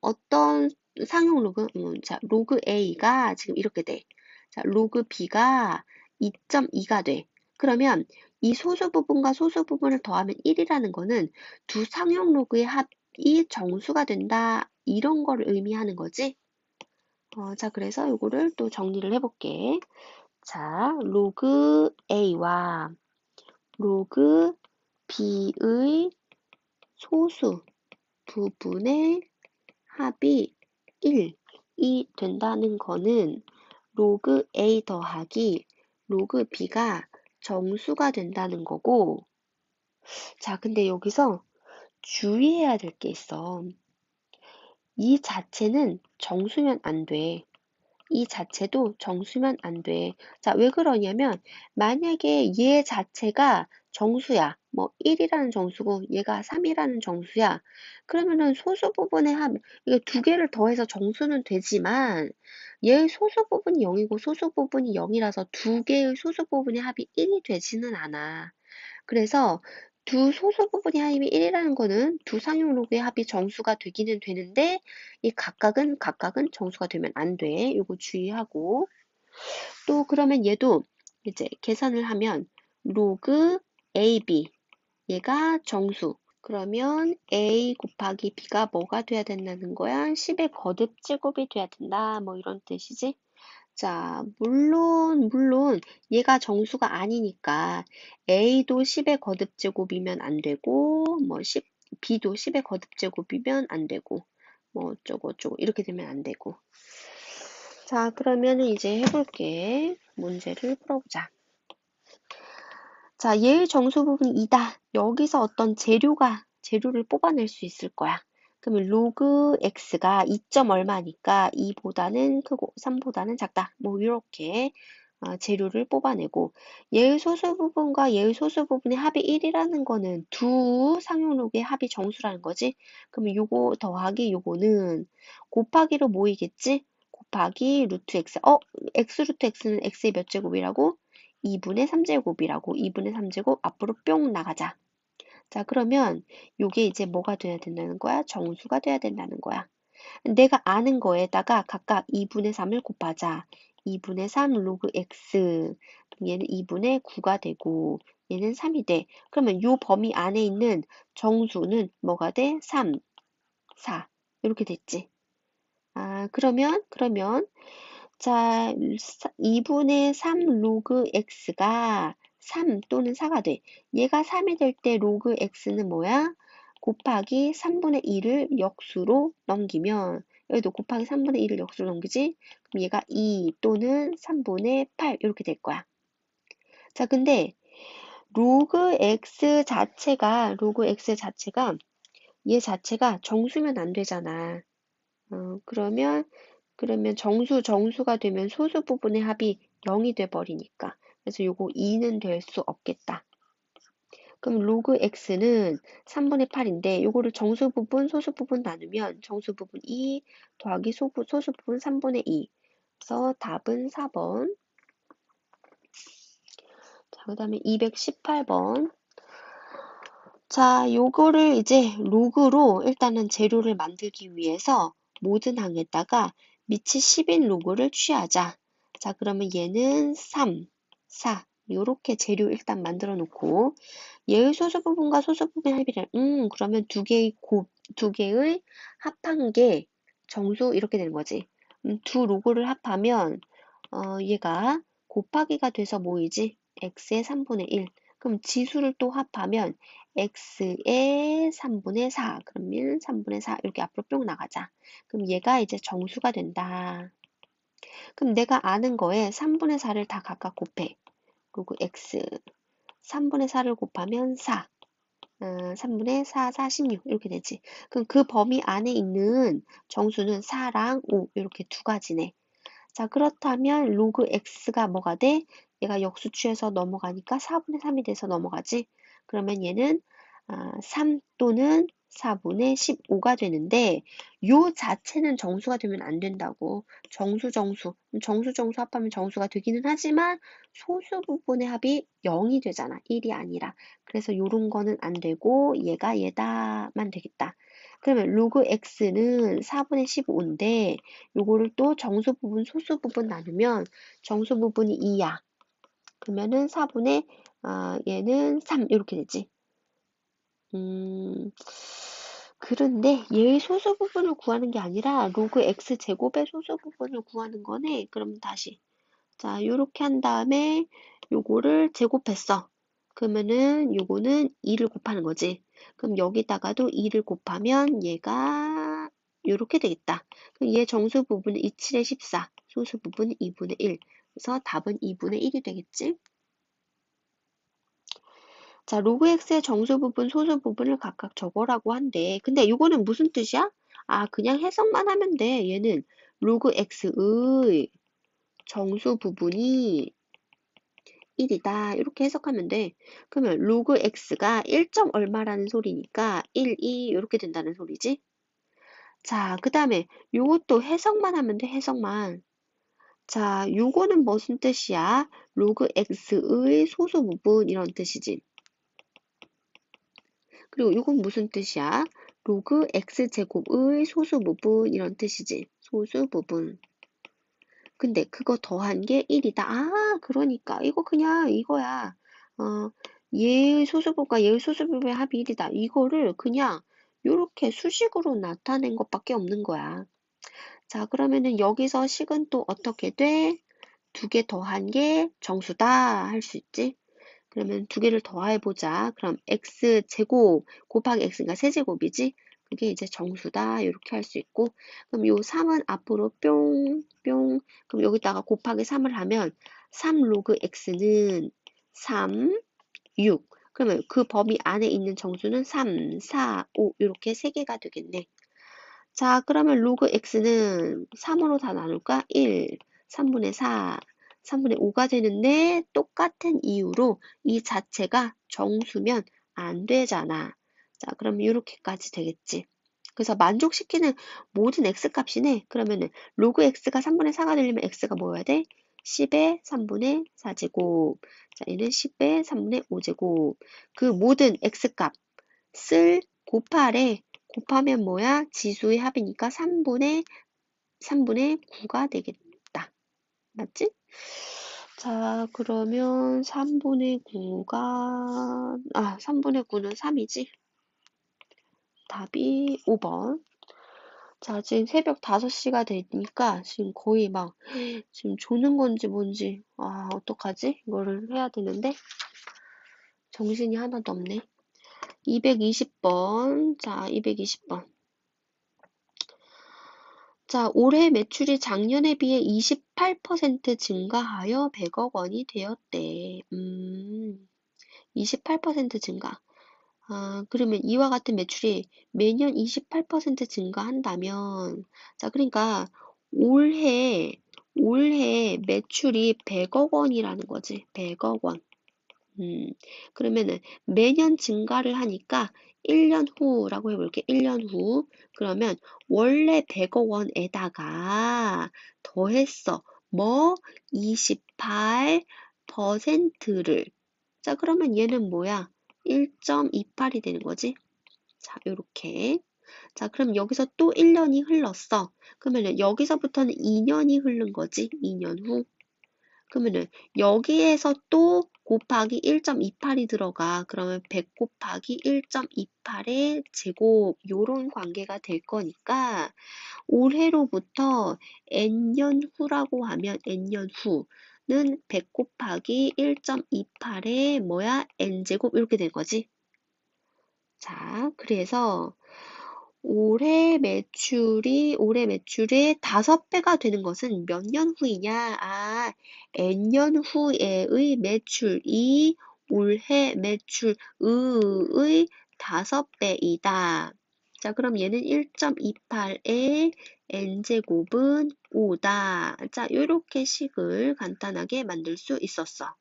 어떤 상형로그? 자, 로그 A가 지금 이렇게 돼. 자, 로그 B가 2.2가 돼. 그러면 이 소수 부분과 소수 부분을 더하면 1이라는 거는 두 상형 로그의 합이 정수가 된다. 이런 걸 의미하는 거지. 자, 그래서 이거를 또 정리를 해볼게. 자, 로그 A와 로그 B의 소수 부분의 합이 1이 된다는 거는 로그 A 더하기 로그 B가 정수가 된다는 거고, 자, 근데 여기서 주의해야 될 게 있어. 이 자체는 정수면 안 돼. 이 자체도 정수면 안 돼. 자, 왜 그러냐면, 만약에 얘 자체가 정수야. 뭐, 1이라는 정수고, 얘가 3이라는 정수야. 그러면은 소수 부분의 합, 이게 두 개를 더해서 정수는 되지만, 얘의 소수 부분이 0이고 소수 부분이 0이라서 두 개의 소수 부분의 합이 1이 되지는 않아. 그래서 두 소수 부분의 합이 1이라는 거는 두 상용 로그의 합이 정수가 되기는 되는데 이 각각은 정수가 되면 안 돼. 이거 주의하고. 또 그러면 얘도 이제 계산을 하면 로그 AB 얘가 정수. 그러면 A 곱하기 B가 뭐가 돼야 된다는 거야? 10의 거듭 제곱이 돼야 된다. 뭐 이런 뜻이지? 자, 물론 얘가 정수가 아니니까 A도 10의 거듭제곱이면 안 되고 뭐 B도 10의 거듭제곱이면 안 되고 뭐 어쩌고 이렇게 되면 안 되고. 자, 그러면은 이제 해볼게. 문제를 풀어보자. 자, 얘의 정수 부분이 2다. 여기서 어떤 재료를 뽑아낼 수 있을 거야. 그러면 로그 x가 2점 얼마니까 2보다는 크고 3보다는 작다. 뭐 이렇게 재료를 뽑아내고 얘의 소수 부분과 얘의 소수 부분의 합이 1이라는 거는 두 상용로그의 합이 정수라는 거지. 그러면 요거 더하기 요거는 곱하기로 모이겠지? 곱하기 루트 x. x 루트 x는 x의 몇 제곱이라고? 2분의 3제곱이라고. 2분의 3제곱 앞으로 뿅 나가자. 자, 그러면 요게 이제 뭐가 돼야 된다는 거야? 정수가 돼야 된다는 거야. 내가 아는 거에다가 각각 2분의 3을 곱하자. 2분의 3 로그 x. 얘는 2분의 9가 되고 얘는 3이 돼. 그러면 요 범위 안에 있는 정수는 뭐가 돼? 3, 4. 이렇게 됐지. 그러면 자, 2분의 3 로그 x가 3 또는 4가 돼. 얘가 3이 될 때 로그 x는 뭐야? 곱하기 3분의 2를 역수로 넘기면 여기도 곱하기 3분의 2를 역수로 넘기지? 그럼 얘가 2 또는 3분의 8 이렇게 될 거야. 자, 근데 로그 x 자체가 얘 자체가 정수면 안 되잖아. 그러면 정수가 되면 소수 부분의 합이 0이 돼 버리니까. 그래서 요거 2는 될 수 없겠다. 그럼 로그 x는 3분의 8인데 요거를 정수 부분, 소수 부분 나누면 정수 부분 2 더하기 소수 부분 3분의 2. 그래서 답은 4번. 자, 그 다음에 218번. 자, 요거를 이제 로그로 일단은 재료를 만들기 위해서 모든 항에다가 밑이 10인 로그를 취하자. 자, 그러면 얘는 3, 4 요렇게 재료 일단 만들어 놓고 얘의 소수 부분과 소수 부분의 합이래. 그러면 두 개의 합한 게 정수 이렇게 되는 거지. 두 로그를 합하면 얘가 곱하기가 돼서 뭐이지? x의 3분의 1. 그럼 지수를 또 합하면 x의 3분의 4. 그러면 3분의 4 이렇게 앞으로 뿅 나가자. 그럼 얘가 이제 정수가 된다. 그럼 내가 아는 거에 3분의 4를 다 각각 곱해. 그리고 x 3분의 4를 곱하면 4. 3분의 4, 46 이렇게 되지. 그럼 그 범위 안에 있는 정수는 4랑 5 이렇게 두 가지네. 자, 그렇다면 로그 x가 뭐가 돼? 얘가 역수치에서 넘어가니까 4분의 3이 돼서 넘어가지. 그러면 얘는 3 또는 4분의 15가 되는데 요 자체는 정수가 되면 안 된다고. 정수 합하면 정수가 되기는 하지만 소수 부분의 합이 0이 되잖아. 1이 아니라. 그래서 요런 거는 안 되고 얘가 얘다만 되겠다. 그러면 로그 x는 4분의 15인데 요거를 또 정수 부분, 소수 부분 나누면 정수 부분이 2야. 그러면은 4분의 얘는 3 이렇게 되지. 그런데 얘의 소수 부분을 구하는 게 아니라 로그 x 제곱의 소수 부분을 구하는 거네. 그럼 다시 자 요렇게 한 다음에 요거를 제곱했어. 그러면은 요거는 2를 곱하는 거지. 그럼 여기다가도 2를 곱하면 얘가 요렇게 되겠다. 그럼 얘 정수 부분은 2, 7에 14, 소수 부분은 2분의 1. 그래서 답은 2분의 1이 되겠지. 자, 로그 x의 정수 부분, 소수 부분을 각각 적어라고 한대. 근데 이거는 무슨 뜻이야? 아, 그냥 해석만 하면 돼. 얘는 로그 x의 정수 부분이 1이다. 이렇게 해석하면 돼. 그러면 로그 x가 1점 얼마라는 소리니까 1, 2 이렇게 된다는 소리지. 자, 그 다음에 요것도 해석만 하면 돼. 해석만. 자, 요거는 무슨 뜻이야? 로그 x의 소수 부분 이런 뜻이지. 그리고 이건 무슨 뜻이야? 로그 x제곱의 소수 부분 이런 뜻이지. 소수 부분. 근데 그거 더한 게 1이다. 아, 그러니까 이거 그냥 이거야. 얘의 소수부분과 얘의 소수부분의 합이 1이다. 이거를 그냥 이렇게 수식으로 나타낸 것밖에 없는 거야. 자, 그러면은 여기서 식은 또 어떻게 돼? 두 개 더한 게 정수다 할 수 있지. 그러면 두 개를 더해보자. 그럼 x제곱 곱하기 x가 세제곱이지? 그게 이제 정수다. 이렇게 할 수 있고. 그럼 요 3은 앞으로 뿅, 뿅. 그럼 여기다가 곱하기 3을 하면 3 로그 x는 3, 6. 그러면 그 범위 안에 있는 정수는 3, 4, 5 이렇게 세 개가 되겠네. 자, 그러면 로그 x는 3으로 다 나눌까? 1, 3분의 4, 3분의 5가 되는데 똑같은 이유로 이 자체가 정수면 안 되잖아. 자, 그럼 이렇게까지 되겠지. 그래서 만족시키는 모든 x값이네. 그러면은 로그 x가 3분의 4가 되려면 x가 뭐여야 돼? 10의 3분의 4제곱. 자, 얘는 10의 3분의 5제곱. 그 모든 x값을 곱하래. 곱하면 뭐야? 지수의 합이니까 3분의 9가 되겠다. 맞지? 자, 그러면 3분의 9는 3이지? 답이 5번. 자, 지금 새벽 5시가 되니까 지금 거의 막 지금 조는 건지 뭔지 어떡하지? 이거를 해야 되는데 정신이 하나도 없네. 220번. 자, 220번. 자, 올해 매출이 작년에 비해 28% 증가하여 100억 원이 되었대. 28% 증가. 그러면 이와 같은 매출이 매년 28% 증가한다면, 자, 그러니까 올해 매출이 100억 원이라는 거지. 100억 원. 그러면은 매년 증가를 하니까 1년 후라고 해볼게. 1년 후. 그러면 원래 100억 원에다가 더했어. 뭐? 28%를. 자, 그러면 얘는 뭐야? 1.28이 되는 거지. 자, 요렇게. 자, 그럼 여기서 또 1년이 흘렀어. 그러면은 여기서부터는 2년이 흐른 거지. 2년 후. 그러면은 여기에서 또 곱하기 1.28이 들어가. 그러면 100 곱하기 1.28의 제곱 요런 관계가 될 거니까 올해로부터 n년 후라고 하면 n년 후는 100 곱하기 1.28의 뭐야? n제곱 이렇게 된 거지. 자, 그래서 올해 매출의 5배가 되는 것은 몇 년 후이냐? 아, n년 후에의 매출이 올해 매출의 5배이다. 자, 그럼 얘는 1.28의 n제곱은 5다. 자, 요렇게 식을 간단하게 만들 수 있었어.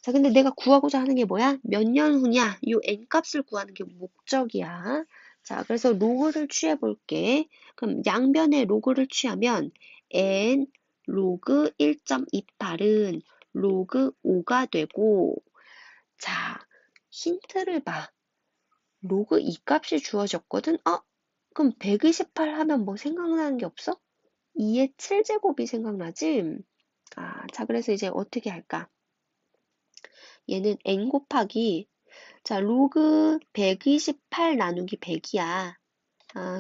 자, 근데 내가 구하고자 하는 게 뭐야? 몇 년 후냐? 요 n값을 구하는 게 목적이야. 자, 그래서 로그를 취해 볼게. 그럼 양변에 로그를 취하면 n 로그 1.28은 로그 5가 되고, 자, 힌트를 봐. 로그 2 값이 주어졌거든? 그럼 128 하면 뭐 생각나는 게 없어? 2의 7제곱이 생각나지? 자, 그래서 이제 어떻게 할까? 얘는 n 곱하기 자, 로그 128 나누기 100이야.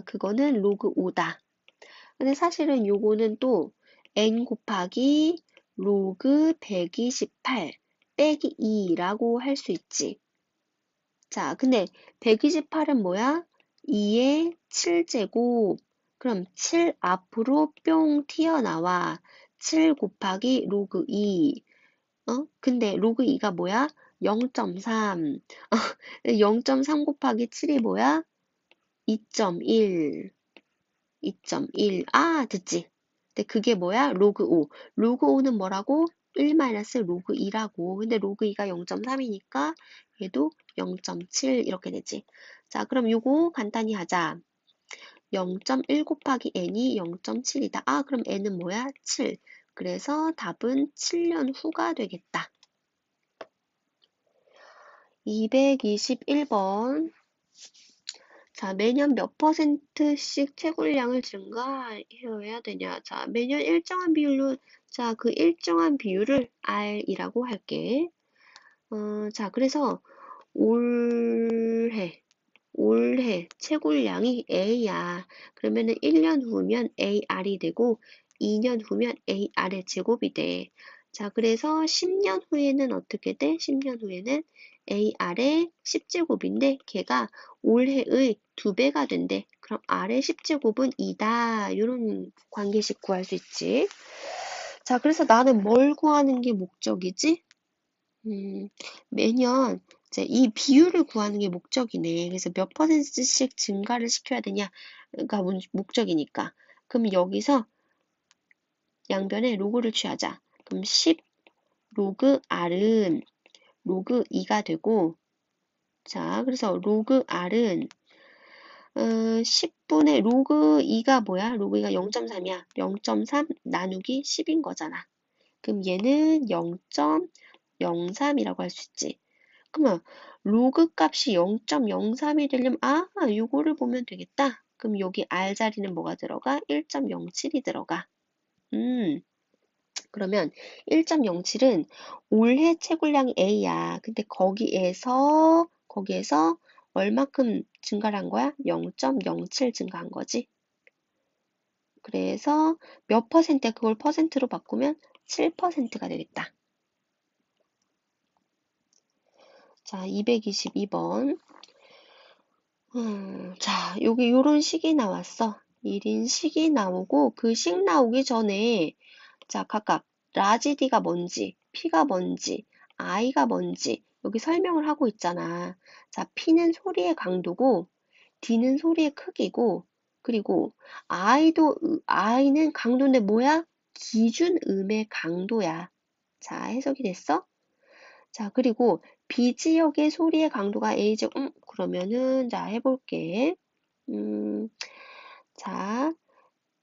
그거는 로그 5다. 근데 사실은 요거는 또 n 곱하기 로그 128 빼기 2라고 할 수 있지. 자, 근데 128은 뭐야? 2의 7제곱. 그럼 7 앞으로 뿅 튀어나와. 7 곱하기 로그 2. 근데 로그 2가 뭐야? 0.3. 0.3 곱하기 7이 뭐야? 2.1. 2.1. 듣지? 근데 그게 뭐야? 로그 5. 로그 5는 뭐라고? 1 마이너스 로그 2라고. 근데 로그 2가 0.3이니까 얘도 0.7 이렇게 되지. 자, 그럼 요거 간단히 하자. 0.1 곱하기 n이 0.7이다. 그럼 n은 뭐야? 7. 그래서 답은 7년 후가 되겠다. 221번. 자, 매년 몇 %씩 채굴량을 증가해야 되냐? 자, 매년 일정한 비율로, 자, 그 일정한 비율을 R이라고 할게. 자, 그래서 올해 채굴량이 A야. 그러면은 1년 후면 AR이 되고 2년 후면 AR의 제곱이 돼. 자, 그래서 10년 후에는 어떻게 돼? 10년 후에는 AR의 10제곱인데 걔가 올해의 2배가 된대. 그럼 R의 10제곱은 2다. 이런 관계식 구할 수 있지. 자, 그래서 나는 뭘 구하는 게 목적이지? 매년 이제 이 비율을 구하는 게 목적이네. 그래서 몇 %씩 증가를 시켜야 되냐가 목적이니까. 그럼 여기서 양변에 로그를 취하자. 그럼 10 로그 R은 로그 2가 되고, 자, 그래서 로그 R은 10분의 로그 2가 뭐야? 로그 2가 0.3이야. 0.3 나누기 10인 거잖아. 그럼 얘는 0.03이라고 할 수 있지. 그러면 로그 값이 0.03이 되려면 요거를 보면 되겠다. 그럼 여기 R 자리는 뭐가 들어가? 1.07이 들어가. 그러면 1.07은 올해 채굴량이 A야. 근데 거기에서 얼마큼 증가를 한 거야? 0.07 증가한 거지. 그래서 몇 %야? 그걸 퍼센트로 바꾸면 7%가 되겠다. 자, 222번. 자, 여기 요런 식이 나왔어. 1인 식이 나오고 그 식 나오기 전에 자, 각각 라지 D가 뭔지, P가 뭔지, I가 뭔지 여기 설명을 하고 있잖아. 자, P는 소리의 강도고 D는 소리의 크기고 그리고 I는 강도인데 뭐야? 기준 음의 강도야. 자, 해석이 됐어? 자, 그리고 B 지역의 소리의 강도가 A 지역, 그러면은, 자, 해볼게. 자,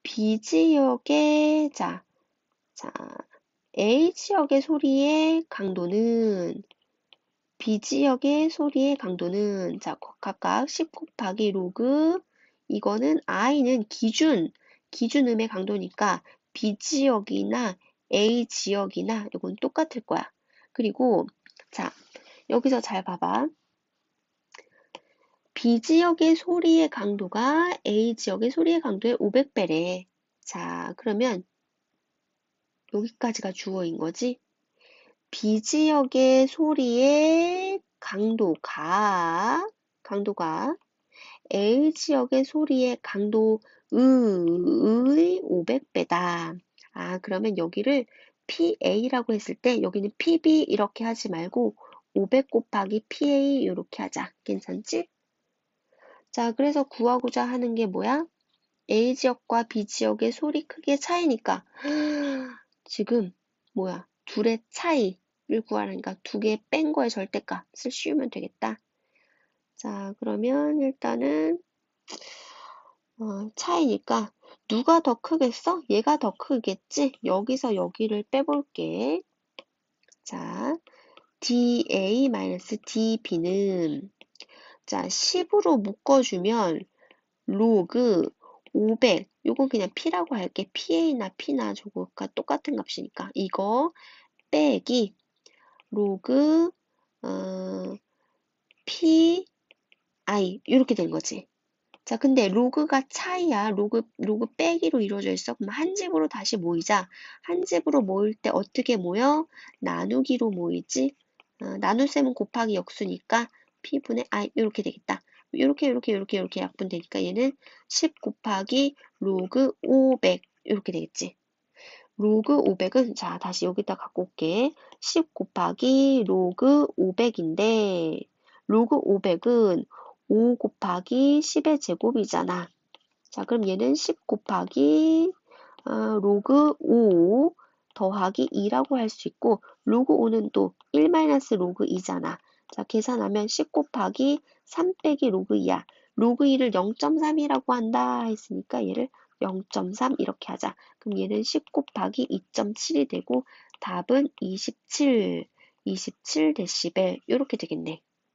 B 지역의, 자, A 지역의 소리의 강도는, B 지역의 소리의 강도는, 자, 각각 10 곱하기 로그, 이거는 I는 기준음의 강도니까 B 지역이나 A 지역이나 이건 똑같을 거야. 그리고, 자, 여기서 잘 봐봐. B 지역의 소리의 강도가 A 지역의 소리의 강도의 500배래. 자, 그러면 여기까지가 주어인 거지. B 지역의 소리의 강도가 A 지역의 소리의 강도의 500배다. 아, 그러면 여기를 PA라고 했을 때 여기는 PB 이렇게 하지 말고 500 곱하기 PA 이렇게 하자. 괜찮지? 자, 그래서 구하고자 하는 게 뭐야? A 지역과 B 지역의 소리 크기의 차이니까 지금 뭐야? 둘의 차이를 구하니까 두 개 뺀 거의 절대값을 씌우면 되겠다. 자, 그러면 일단은 차이니까 누가 더 크겠어? 얘가 더 크겠지? 여기서 여기를 빼볼게. 자, DA-DB는 자, 10으로 묶어주면 로그 500, 요거 그냥 P라고 할게. PA나 P나 저거가 똑같은 값이니까 이거 빼기 로그 PI 이렇게 된 거지. 자, 근데 로그가 차이야. 로그 빼기로 이루어져 있어. 그럼 한 집으로 다시 모이자. 한 집으로 모일 때 어떻게 모여? 나누기로 모이지. 나눗셈은 곱하기 역수니까 P분의 I 이렇게 되겠다. 이렇게 약분되니까 얘는 10 곱하기 로그 500 이렇게 되겠지. 로그 500은 자 다시 여기다 갖고 올게. 10 곱하기 로그 500인데 로그 500은 5 곱하기 10의 제곱이잖아. 자 그럼 얘는 10 곱하기 로그 5 더하기 2라고 할 수 있고 로그 5는 또 1 마이너스 로그 2잖아. 자 계산하면 10 곱하기 3 빼기 로그 2야. 로그 2를 0.3이라고 한다 했으니까 얘를 0.3 이렇게 하자. 그럼 얘는 10 곱하기 2.7이 되고 답은 27데시벨 이렇게 되겠네.